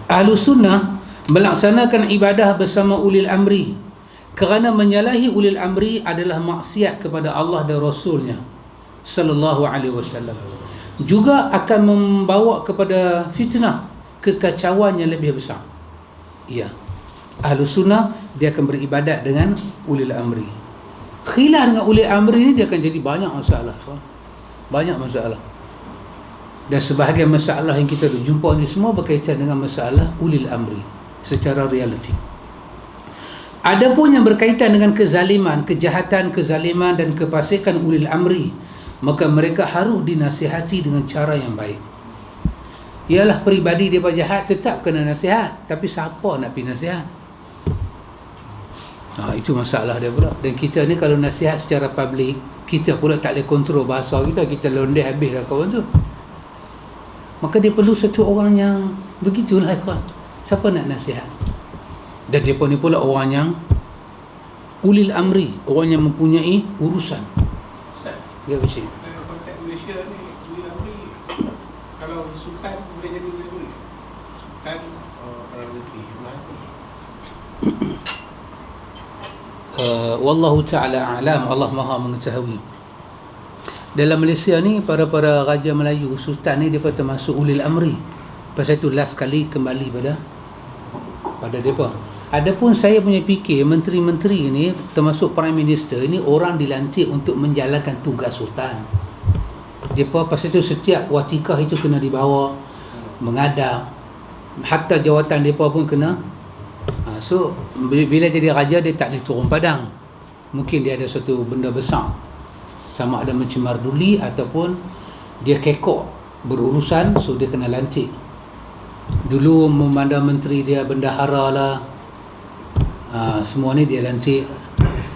Ahlus Sunnah melaksanakan ibadah bersama ulil amri, kerana menyalahi ulil amri adalah maksiat kepada Allah dan Rasulnya sallallahu alaihi wasallam. Juga akan membawa kepada fitnah, kekacauan yang lebih besar. Ya, Ahlus Sunnah dia akan beribadat dengan ulil amri. Khilaf dengan ulil amri ni dia akan jadi banyak masalah. Banyak masalah. Dan sebahagian masalah yang kita jumpa ni semua berkaitan dengan masalah ulil amri secara realiti. Adapun yang berkaitan dengan kezaliman, kejahatan, kezaliman dan kefasikan ulil amri, maka mereka harus dinasihati dengan cara yang baik. Ialah peribadi dia jahat tetap kena nasihat, tapi siapa nak pergi nasihat? Itu masalah dia pula. Dan kita ni kalau nasihat secara public, kita pula tak boleh kontrol bahasa kita londeh habis dah kawan tu. Maka dia perlu satu orang yang begitulah ikhwan. Siapa nak nasihat? Dan dia pun ni pula orang yang ulil amri, orang yang mempunyai urusan. Ya, Bashir. Konteks Malaysia ni, ulil amri, kalau sultan boleh jadi ulil amri? Sultan, Perdana Menteri, wallahu ta'ala alam, Allah maha mengetahui. Dalam Malaysia ni, para raja Melayu, sultan ni, dia termasuk ulil amri. Pasal itu last kali kembali pada mereka. Adapun saya punya fikir, menteri-menteri ni, termasuk Prime Minister, ini orang dilantik untuk menjalankan tugas sultan. Depa pasal itu setiap watikah itu kena dibawa, mengadap, hatta jawatan depa pun kena. So bila jadi raja, dia tak boleh turun padang. Mungkin dia ada satu benda besar, sama ada mencemar duli ataupun dia kekok berurusan, so dia kena lantik. Dulu memandang menteri dia bendahara lah, semua ni dia lantik.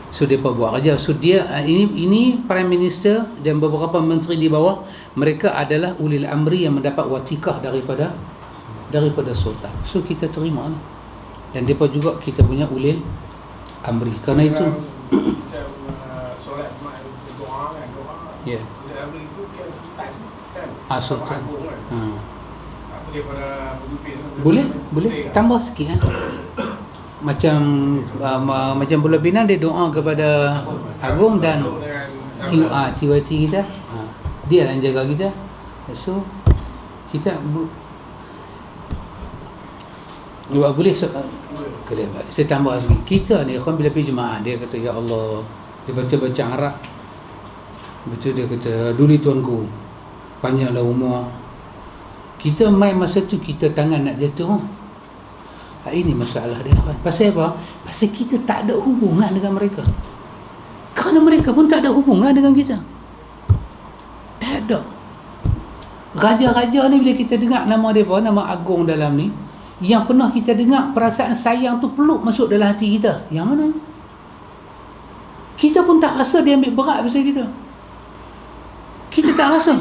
So dia buat kerja. So dia ini Prime Minister dan beberapa menteri di bawah, mereka adalah ulil amri yang mendapat watikah daripada sultan. So kita terima lah. Dan mereka juga kita punya ulil amri. Kerana itu solat doa kan, ya. Ulil amri itu kan sultan kan. Sultan. Apa dia pada pemimpin? Boleh tambah sikit kan. Macam Bulan Pinang dia doa kepada Agung dan TYT kita. Dia yang jaga kita. So kita boleh saya tambah sikit. Kita ni kan bila pergi jemaah, dia kata ya Allah, dia baca Arab, dia kata duli tuanku, panjanglah umur. Kita main masa tu kita tangan nak jatuh. Ini masalah dia. Pasal apa? Pasal kita tak ada hubungan dengan mereka. Kerana mereka pun tak ada hubungan dengan kita. Tak ada. Raja-raja ni bila kita dengar nama dia apa, nama agung dalam ni, yang pernah kita dengar perasaan sayang tu peluk masuk dalam hati kita. Yang mana? Kita pun tak rasa dia ambil berat pasal kita. Kita tak rasa.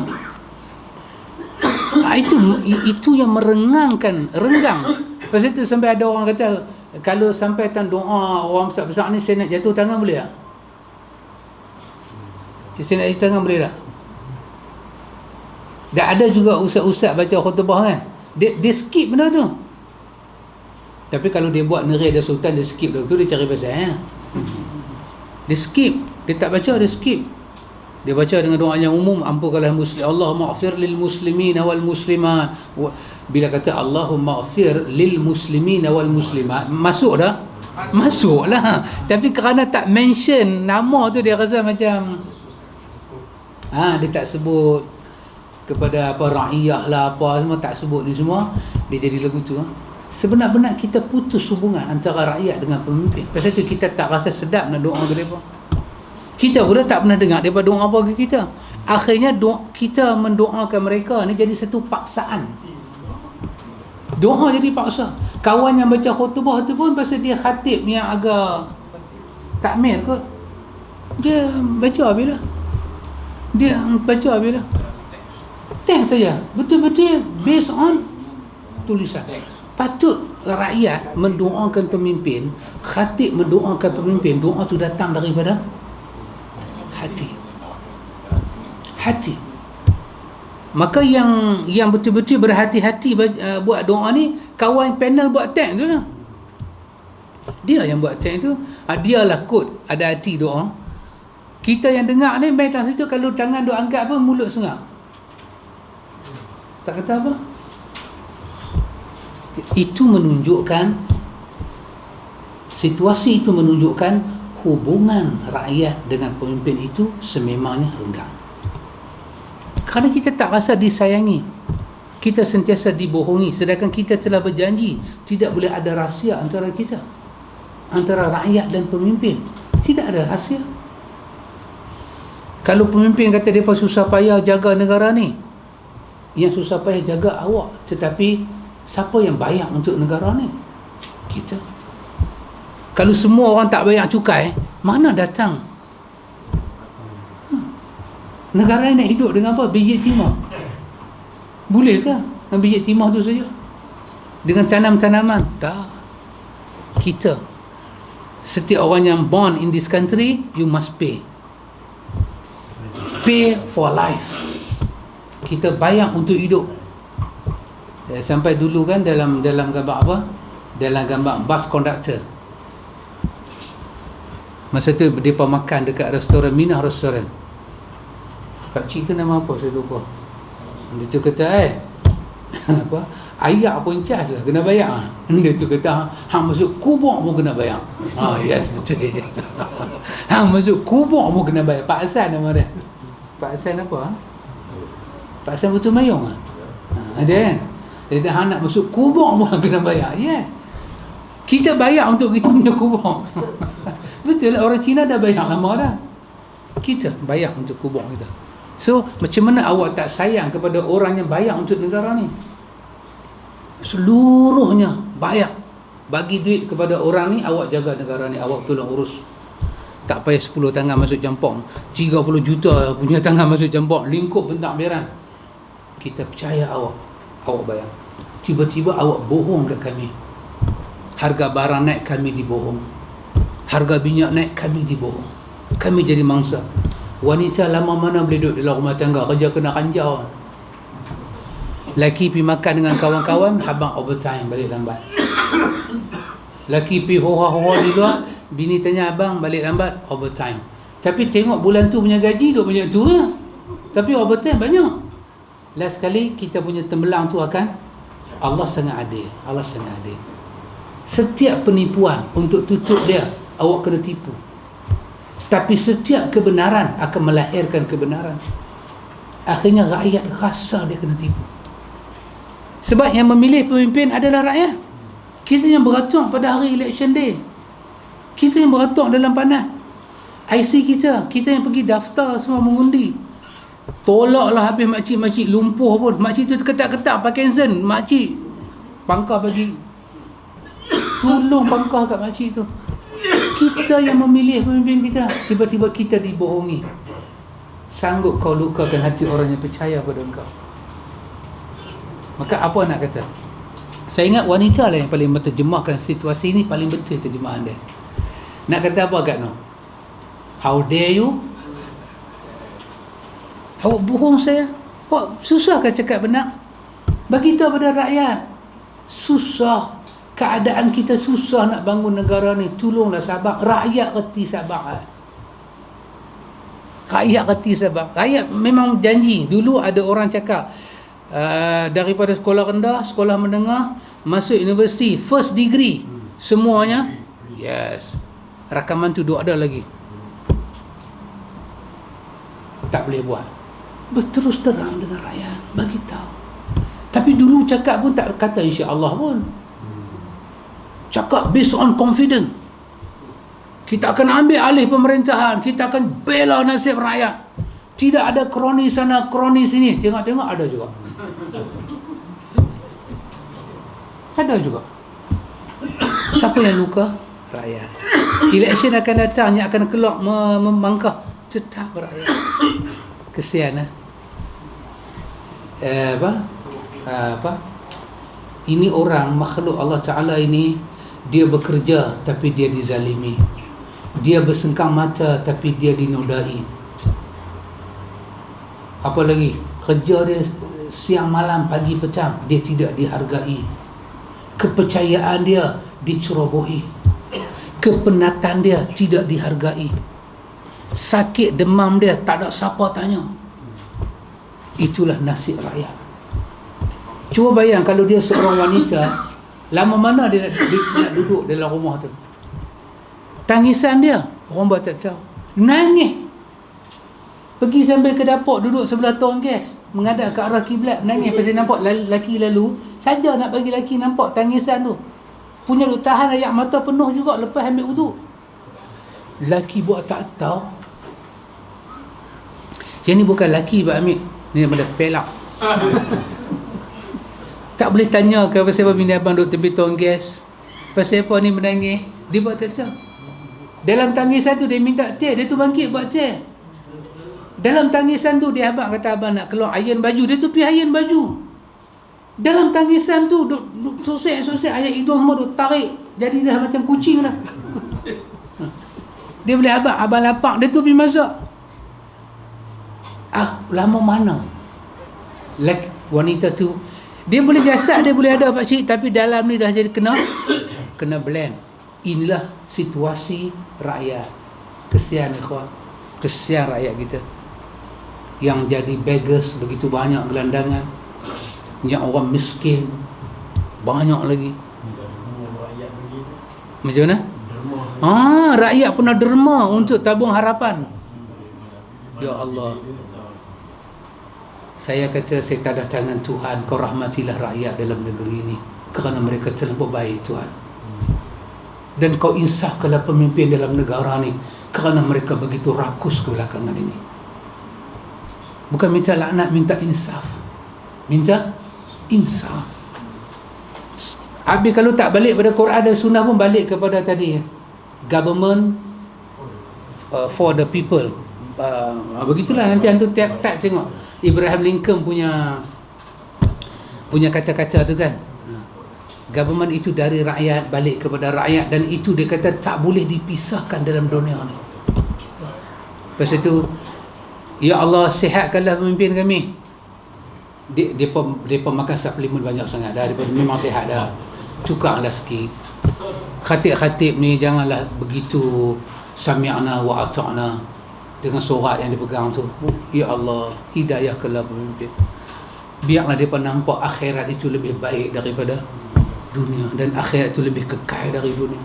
Itu yang renggang. Pasal tu sampai ada orang kata, kalau sampai tan doa orang besar-besar ni, saya nak jatuh tangan boleh tak? Saya nak jatuh tangan boleh tak? Dan ada juga ustaz-ustaz baca khutbah kan, dia skip benda tu. Tapi kalau dia buat nerai dia sultan, dia skip tu, dia cari pasal ya. Dia skip, dia tak baca, dia skip. Dia baca dengan doa yang umum, ampunkanlah muslim, Allahumma ighfir lil muslimin wal muslimat. Bila kata Allahumma ighfir lil muslimin wal muslimat, masuk dah? Masuklah. Tapi kerana tak mention nama tu, dia rasa macam dia tak sebut kepada apa rakyat lah, apa semua tak sebut ni semua, dia jadi lagu tu. Sebenar-benar kita putus hubungan antara rakyat dengan pemimpin. Pasal tu kita tak rasa sedap nak doa ke mereka. Kita pula tak pernah dengar mereka doa apa ke kita. Akhirnya kita mendoakan mereka ni jadi satu paksaan. Doa jadi paksa. Kawan yang baca khutbah tu pun pasal dia khatib yang agak takmir kot, dia baca bila teks saja, betul-betul based on tulisan. Patut rakyat mendoakan pemimpin, khatib mendoakan pemimpin, doa tu datang daripada hati. Maka yang betul-betul berhati-hati buat doa ni, kawan panel buat teks tu lah. Dia yang buat teks tu, dia lah kod ada hati doa. Kita yang dengar ni main kat situ, kalau tangan duk angkat apa, mulut sengak, tak kata apa. Itu menunjukkan, situasi itu menunjukkan hubungan rakyat dengan pemimpin itu sememangnya renggang. Kerana kita tak rasa disayangi, kita sentiasa dibohongi, sedangkan kita telah berjanji tidak boleh ada rahsia antara kita, antara rakyat dan pemimpin. Tidak ada rahsia. Kalau pemimpin kata mereka susah payah jaga negara ni, yang susah payah jaga awak, tetapi siapa yang bayar untuk negara ni? Kita. Kalau semua orang tak bayar cukai, mana datang? Negara ni nak hidup dengan apa? Biji timah. Boleh ke dengan biji timah tu saja? Dengan tanam-tanaman? Tak. Kita. Setiap orang yang born in this country, you must pay. Pay for life. Kita bayar untuk hidup. Sampai dulu kan dalam gambar apa? Dalam gambar bus conductor. Masa tu mereka makan dekat restoran Minah Restoran. Pakcik tu nama apa saya lupa. Dia tu kata apa? Ayak pun cas kena bayar. Dia tu kata hang masuk kubur pun kena bayar. Yes betul. Hang masuk kubur pun kena bayar. Pak Hasan nama dia. Pak Hasan apa? Pak Hasan Betul Mayung ada kan? Dia kata hang nak masuk kubur pun kena bayar. Yes. Kita bayar untuk kita punya kubur. Betul lah, orang Cina dah bayar lama dah. Kita bayar untuk kubur kita. So, macam mana awak tak sayang kepada orang yang bayar untuk negara ni? Seluruhnya bayar. Bagi duit kepada orang ni, awak jaga negara ni, awak tolong urus. Tak payah 10 tangan masuk campur, 30 juta punya tangan masuk campur, lingkup pentadbiran. Kita percaya awak bayar. Tiba-tiba awak bohong kat kami. Harga barang naik, kami dibohong. Harga minyak naik, kami dibohong. Kami jadi mangsa. Wanita lama mana boleh duduk dalam rumah tangga, kerja kena ranjau. Laki pergi makan dengan kawan-kawan, habang overtime, balik lambat. Laki pergi hoa-hoa di luar, bini tanya abang, balik lambat, overtime. Tapi tengok bulan tu punya gaji duk banyak tu lah. Tapi overtime banyak. Last sekali kita punya tembelang tu akan Allah sangat adil. Allah sangat adil. Setiap penipuan untuk tutup dia, awak kena tipu. Tapi setiap kebenaran akan melahirkan kebenaran. Akhirnya rakyat rasa dia kena tipu. Sebab yang memilih pemimpin adalah rakyat. Kita yang beratung pada hari election day. Kita yang beratung dalam panas. IC kita yang pergi daftar semua mengundi. Tolaklah habis makcik-makcik lumpuh pun. Makcik tu ketak-ketak pakai zen. Makcik pangkah bagi. Tolong pangkah kat makcik tu. Kita yang memilih pemimpin kita. Tiba-tiba kita dibohongi. Sanggup kau lukakan hati orang yang percaya pada engkau. Maka apa nak kata? Saya ingat wanita lah yang paling menterjemahkan situasi ini. Paling betul terjemahan dia. Nak kata apa kat no? How dare you? Awak bohong saya. Awak susah kan cakap benar? Bagi tahu pada rakyat. Susah. Keadaan kita susah nak bangun negara ni. Tolonglah Sabah. Rakyat reti Sabah. Rakyat reti Sabah. Rakyat memang janji. Dulu ada orang cakap daripada sekolah rendah, sekolah menengah, masuk universiti, first degree, semuanya yes. Rakaman tu duk ada lagi. Tak boleh buat. Berterus terang dengan rakyat, bagi tahu. Tapi dulu cakap pun tak kata insya-Allah pun. Cakap based on confidence. Kita akan ambil alih pemerintahan, kita akan bela nasib rakyat. Tidak ada kroni sana, kroni sini. Tengok-tengok ada juga. Ada juga. Siapa yang luka? Rakyat. Election akan datang, yang akan keluar memangkah tetap rakyat. Kesian apa? Ini orang makhluk Allah Ta'ala ini, dia bekerja tapi dia dizalimi. Dia bersengkang mata tapi dia dinodai. Apa lagi? Kerja dia siang malam, pagi petang, dia tidak dihargai. Kepercayaan dia dicerobohi. Kepenatan dia tidak dihargai. Sakit demam dia tak ada siapa tanya. Itulah nasib rakyat. Cuba bayang kalau dia seorang wanita, lama mana dia nak duduk dalam rumah tu. Tangisan dia, orang buat tak tahu. Nangis. Pergi sampai ke dapur, duduk sebelah tong gas, menghadap ke arah kiblat, nangis pasal nampak lelaki lalu. Saja nak bagi lelaki nampak tangisan tu. Punya duk tahan air mata penuh juga lepas ambil wuduk. Lelaki buat tak tahu. Yang ni bukan lelaki Pak Amir, ni daripada pelak. Tak boleh tanya ke pasal apa bini abang duduk tepi tong gas. Pasal apa ni menangis? Dia buat tak tahu. Dalam tangisan tu dia minta teh, dia tu bangkit buat teh. Dalam tangisan tu dia abang kata abang nak keluar iron baju, dia tu pergi iron baju. Dalam tangisan tu duk sosek ayat hidung semua duk tarik, jadi dah macam kucing dah. Dia boleh abang lapar, dia tu pergi masak. Lama mana wanita tu, dia boleh jasad, dia boleh ada pak cik, tapi dalam ni dah jadi kena blend. Inilah situasi rakyat. Kesian ikhwan, kesian rakyat kita yang jadi beggars begitu banyak, gelandangan, yang orang miskin banyak lagi. Macam mana? Rakyat pernah derma untuk tabung harapan. Ya Allah, saya kata saya tak ada tangan Tuhan, kau rahmatilah rakyat dalam negeri ini kerana mereka terlalu baik Tuhan. Dan kau insafkanlah pemimpin dalam negara ni kerana mereka begitu rakus kebelakangan ini. Bukan minta laknat, minta insaf. Minta insaf. Habis kalau tak balik pada Quran dan Sunnah pun balik kepada tadi, government for the people. Begitulah nanti antum type tengok Abraham Lincoln punya kata-kata tu kan. Government itu dari rakyat, balik kepada rakyat, dan itu dia kata tak boleh dipisahkan dalam dunia ni. Lepas itu, ya Allah sihatkanlah pemimpin kami. Depa makan suplemen banyak sangat dah, depa memang sihat dah. Cukaklah sikit. Khatib-khatib ni janganlah begitu sami'na wa ata'na. dengan surat yang dipegang tu. Ya Allah, hidayahkanlah pemimpin. Biarlah dia nampak akhirat itu lebih baik daripada dunia, dan akhirat itu lebih kekal dari dunia.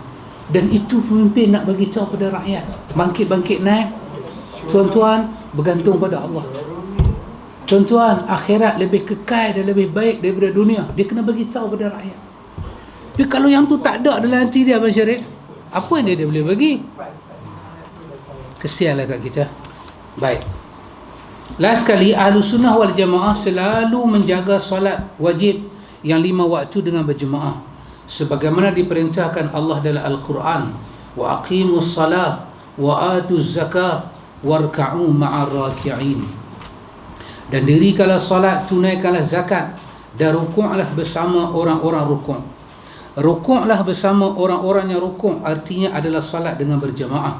Dan itu pemimpin nak bagi tahu pada rakyat. Bangkit-bangkit naik, tuan-tuan, bergantung pada Allah. Tuan-tuan, akhirat lebih kekal dan lebih baik daripada dunia. Dia kena bagi tahu pada rakyat. Tapi kalau yang tu tak ada dalam hati dia, Abang Syarif, apa yang dia boleh bagi? Kesianlah kat kita. Baik. Last sekali, Ahlus Sunnah wal Jamaah selalu menjaga solat wajib yang 5 waktu dengan berjemaah, sebagaimana diperintahkan Allah dalam Al-Quran. Wa aqimus salah wa atuz zakah warka'u ma'ar raki'in. Dan dirikanlah solat, tunaikanlah zakat, dan rukuklah bersama orang-orang rukuk. Rukuklah bersama orang-orang yang rukuk artinya adalah solat dengan berjemaah.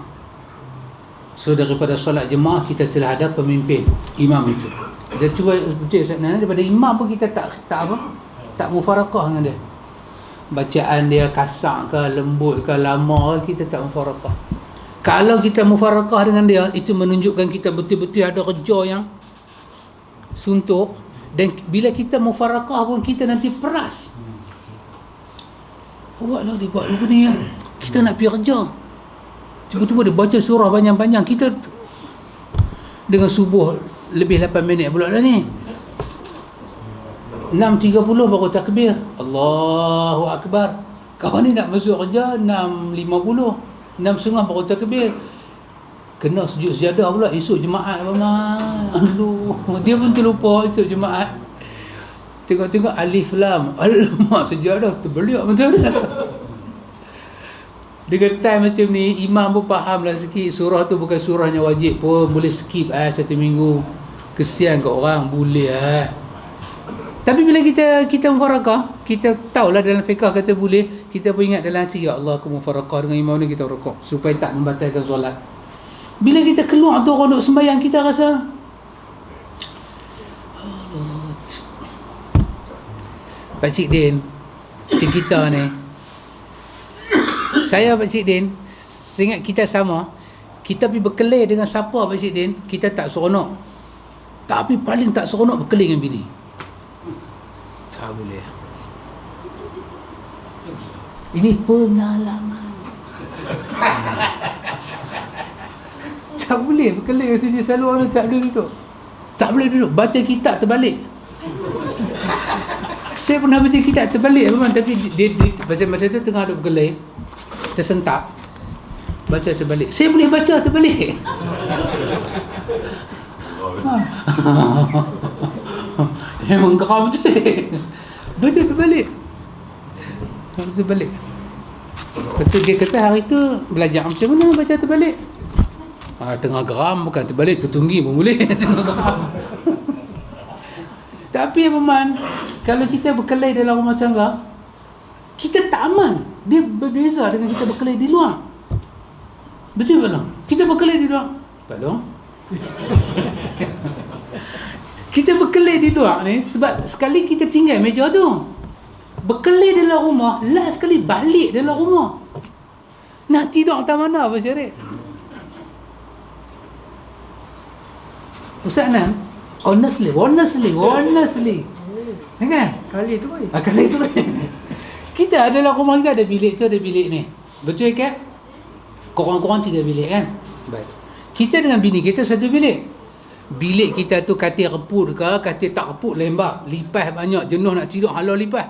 So daripada solat jemaah kita telah ada pemimpin, imam itu. Dia cuba betul sebenarnya daripada imam pun kita tak apa? Tak mufarakah dengan dia. Bacaan dia kasar ke, lembut ke, lama ke, kita tak mufarakah. Kalau kita mufarakah dengan dia, itu menunjukkan kita betul-betul ada kerja yang suntuk. Dan bila kita mufarakah pun kita nanti peras. Buatlah dia buat lagu ni, kita nak pergi kerja, tiba-tiba dia baca surah panjang-panjang, kita dengan subuh lebih 8 minit pula dah ni. 6.30 baru takbir, Allahu Akbar. Kawan ni nak masuk kerja 6.50, 6.30 baru takbir. Kena sujud sejadah pula esok Jumaat, Abang. Aduh, dia pun terlupa esok Jumaat. Tengok-tengok alif lam, alamak sejadah terbeliak macam mana. Dengan time macam ni, imam pun faham lah sikit surah tu bukan surahnya wajib pun, boleh skip satu minggu. Kesian kat orang, boleh Tapi bila kita mufarakah, kita tahulah dalam fiqh kata boleh, kita pun ingat dalam hati, ya Allah aku mufarakah dengan imam ni, kita rukuk supaya tak membatalkan solat. Bila kita keluar tu orang duk sembahyang, kita rasa Pakcik Din, cik kita ni, saya Pakcik Din, seingat kita sama, kita pergi berkelih dengan siapa Pakcik Din, kita tak seronok. Tapi paling tak seronok berkelih dengan bini. Tak boleh. Ini pengalaman. Tak boleh berkelih dengan sini, selalu orang tak boleh duduk. Tak boleh duduk, baca kitab terbalik. Saya pernah baca kitab terbalik memang, tapi dia masa tu tengah duduk berkelih, tersentak, baca terbalik. Saya boleh baca terbalik. Memang geram betul. Baca terbalik. Baca terbalik. Betul, dia kata hari tu belajar macam mana baca terbalik. Tengah geram bukan terbalik, tertunggi pun boleh. Tengah geram. Tapi Abang, kalau kita berkelahi dalam rumah tangga, kita tak aman. Dia berbeza dengan kita berkelahi di luar. Betul tak? Kita berkelahi di luar. Tak dong? Kita berkelahi di luar ni sebab sekali kita tinggal meja tu, berkelahi dalam rumah, last sekali balik dalam rumah. Nak tidur tak mana Abang Syarif? Ustaz Nan, honestly. Kan? Kali tu guys. Kali tu. Kita adalah rumah kita ada bilik tu, ada bilik ni. Betul ke? Korang-korang 3 bilik kan? Baik. Kita dengan bini kita satu bilik. Bilik kita tu katil reput ke, katil tak reput lembab, lipas banyak, jenuh nak tidur halau lipas.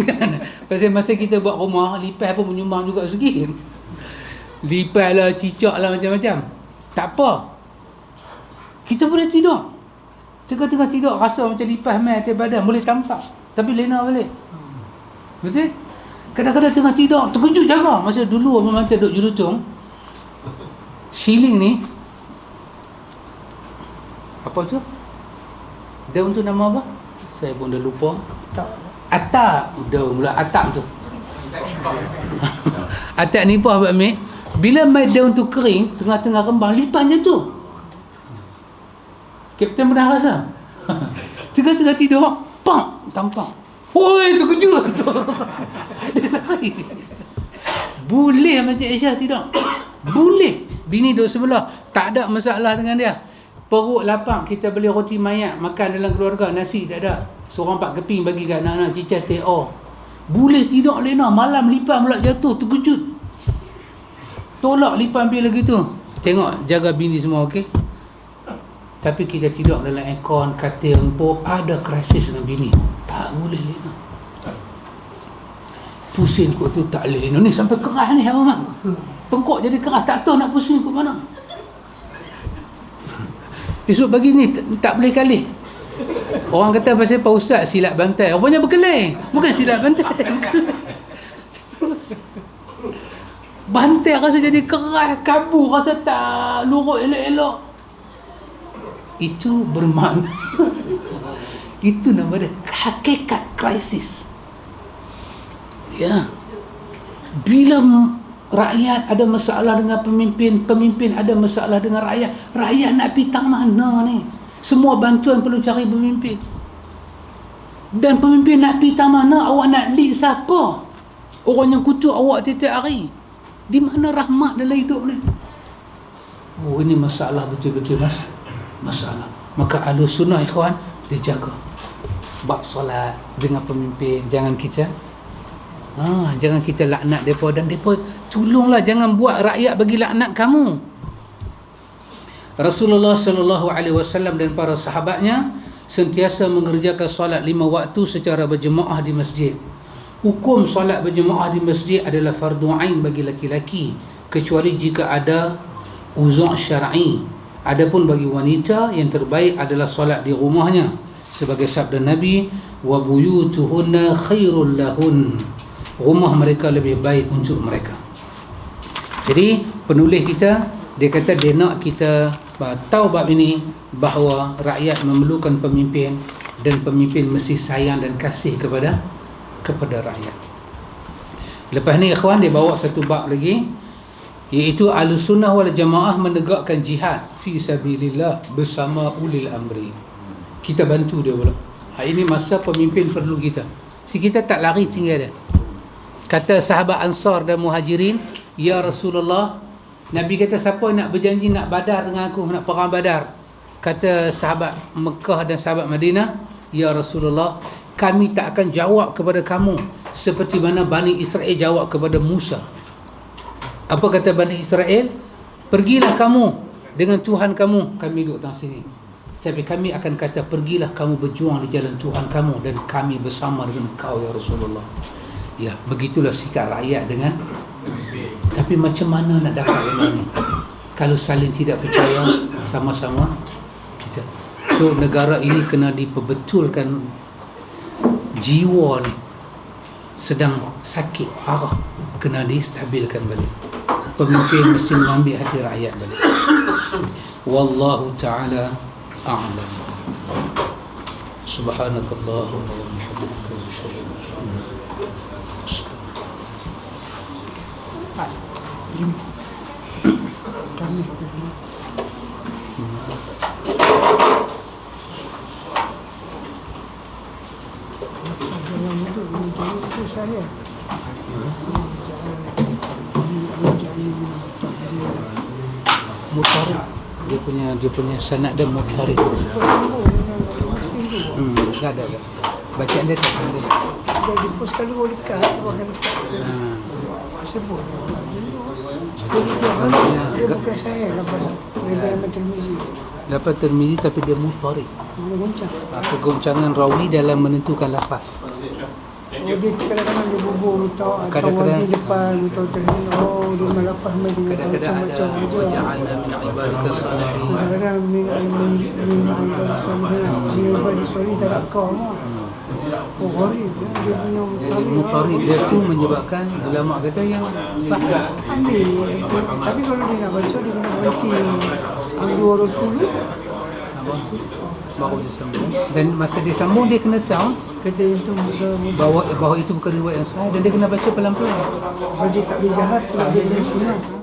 Kan? Pasal masa kita buat rumah, lipas pun menyumbang juga sikit. Lipas lah, cicak lah, macam-macam. Tak apa. Kita boleh tidur. Tengah-tengah tidur rasa macam lipas main atas badan, boleh tampak. Tapi lena balik. Betul? Kadang-kadang tengah tidur, terkejut jaga. Masa dulu Abang Mata duduk Jurutong, Shilling ni, apa tu? Daun tu nama apa? Saya pun dah lupa. Atap. Daun pula atap tu. Atap ni pun Abang ambil. Bila mai daun tu kering, tengah-tengah kembang, lipasnya tu. Kapten pernah rasa? Tengah-tengah tidur, pam, tampak. Oi, terkejut. Dia lari. Boleh macam Aisyah tidak? Boleh. Bini duduk sebelah, tak ada masalah dengan dia. Perut lapang, kita beli roti mayat, makan dalam keluarga, nasi tak ada. Seorang 4 keping bagi kat anak-anak, cicah TO. Boleh tidur lena, malam lipan pula jatuh, terkejut. Tolak lipan pergi lagi tu. Tengok, jaga bini semua, okey? Tapi kita tidur dalam aircon, katil empuk, ada krisis dengan bini. Tak boleh lena. Pusing kot tu tak boleh lena. Ni sampai keras ni, Abang. Tengkok jadi keras, tak tahu nak pusing kot mana. Esok pagi ni tak boleh kalih. Orang kata pasal Pak Ustaz silap bantai. Rupanya berkelai. Bukan silap bantai. Bantai rasa jadi keras, kabur rasa tak lurut elok-elok. Itu bermakna itu nama dia hakikat krisis. Ya. Bila rakyat ada masalah dengan pemimpin, pemimpin ada masalah dengan rakyat, rakyat nak pergi tang mana ni? Semua bantuan perlu cari pemimpin. Dan pemimpin nak pergi tang mana, awak nak lead siapa? Orang yang kutuk awak tiap-tiap hari. Di mana rahmat dalam hidup ni? Oh, ini masalah betul-betul masalah. Maka Ahlus Sunnah, ikhwan, dia jaga bab solat dengan pemimpin. Jangan kita laknat mereka, dan mereka tolonglah jangan buat rakyat bagi laknat kamu. Rasulullah SAW dan para sahabatnya sentiasa mengerjakan solat 5 waktu secara berjemaah di masjid. Hukum solat berjemaah di masjid adalah fardu ain bagi laki-laki, kecuali jika ada uzur syar'i. Adapun bagi wanita, yang terbaik adalah solat di rumahnya, sebagai sabda Nabi, wa buyutuhunna khairul lahun. Rumah mereka lebih baik untuk mereka. Jadi penulis kita, dia kata dia nak kita tahu bab ini, bahawa rakyat memerlukan pemimpin, dan pemimpin mesti sayang dan kasih kepada rakyat. Lepas ni, ikhwan, dia bawa satu bab lagi, iaitu Ahlus Sunnah wal Jamaah menegakkan jihad fi sabilillah bersama ulil amri. Kita bantu dia pula. Hari ini masa pemimpin perlu kita. Kita tak lari tinggal dia. Kata sahabat Ansar dan Muhajirin, ya Rasulullah, Nabi kata siapa nak berjanji nak badar dengan aku, nak perang badar? Kata sahabat Mekah dan sahabat Madinah, ya Rasulullah, kami tak akan jawab kepada kamu seperti mana Bani Israel jawab kepada Musa. Apa kata Bani Israel? Pergilah kamu dengan Tuhan kamu, kami duduk tang sini. Tapi kami akan kata, pergilah kamu berjuang di jalan Tuhan kamu, dan kami bersama dengan kau ya Rasulullah. Ya, begitulah sikap rakyat dengan. Tapi macam mana nak dapat benda ni? Kalau saling tidak percaya, sama-sama kita. So negara ini kena diperbetulkan. Jiwa ni sedang sakit parah, kena distabilkan balik. Pemimpin mesti mengambil hati rakyat balik. Wallahu ta'ala a'lam. Subhanakallahumma wa bihamdika asyhadu an la ilaha illa saya. Mutarib, dia punya sanad dan mutarib. Tak ada. Bacaan dia tak ada. Jadi pos kali dekat bahkan sebut. Dia bukan saya lepas dari Tirmizi. Dapat Tirmizi tapi dia mutarib. Kegoncangan rawi dalam menentukan lafaz. Dia kadang-kadang dia bubur atau di depan atau terhini, dia melafaz dengan kadang-kadang ada waja'alna min ibadika salihin. Kadang-kadang min ibadika salihin tak ada kau. Gharib dia punya mutarib dia tu menyebabkan ulama kata yang sah. Tapi kalau dia nak baca, dia kena berhenti ambil Rasulullah baru dia sambung, dan masa dia sambung dia kena tahu kata itu bahawa itu bukan riwayat yang sahih, dan dia kena baca pelan-pelan. Dia tak boleh jahat sebab dia punya sunnah.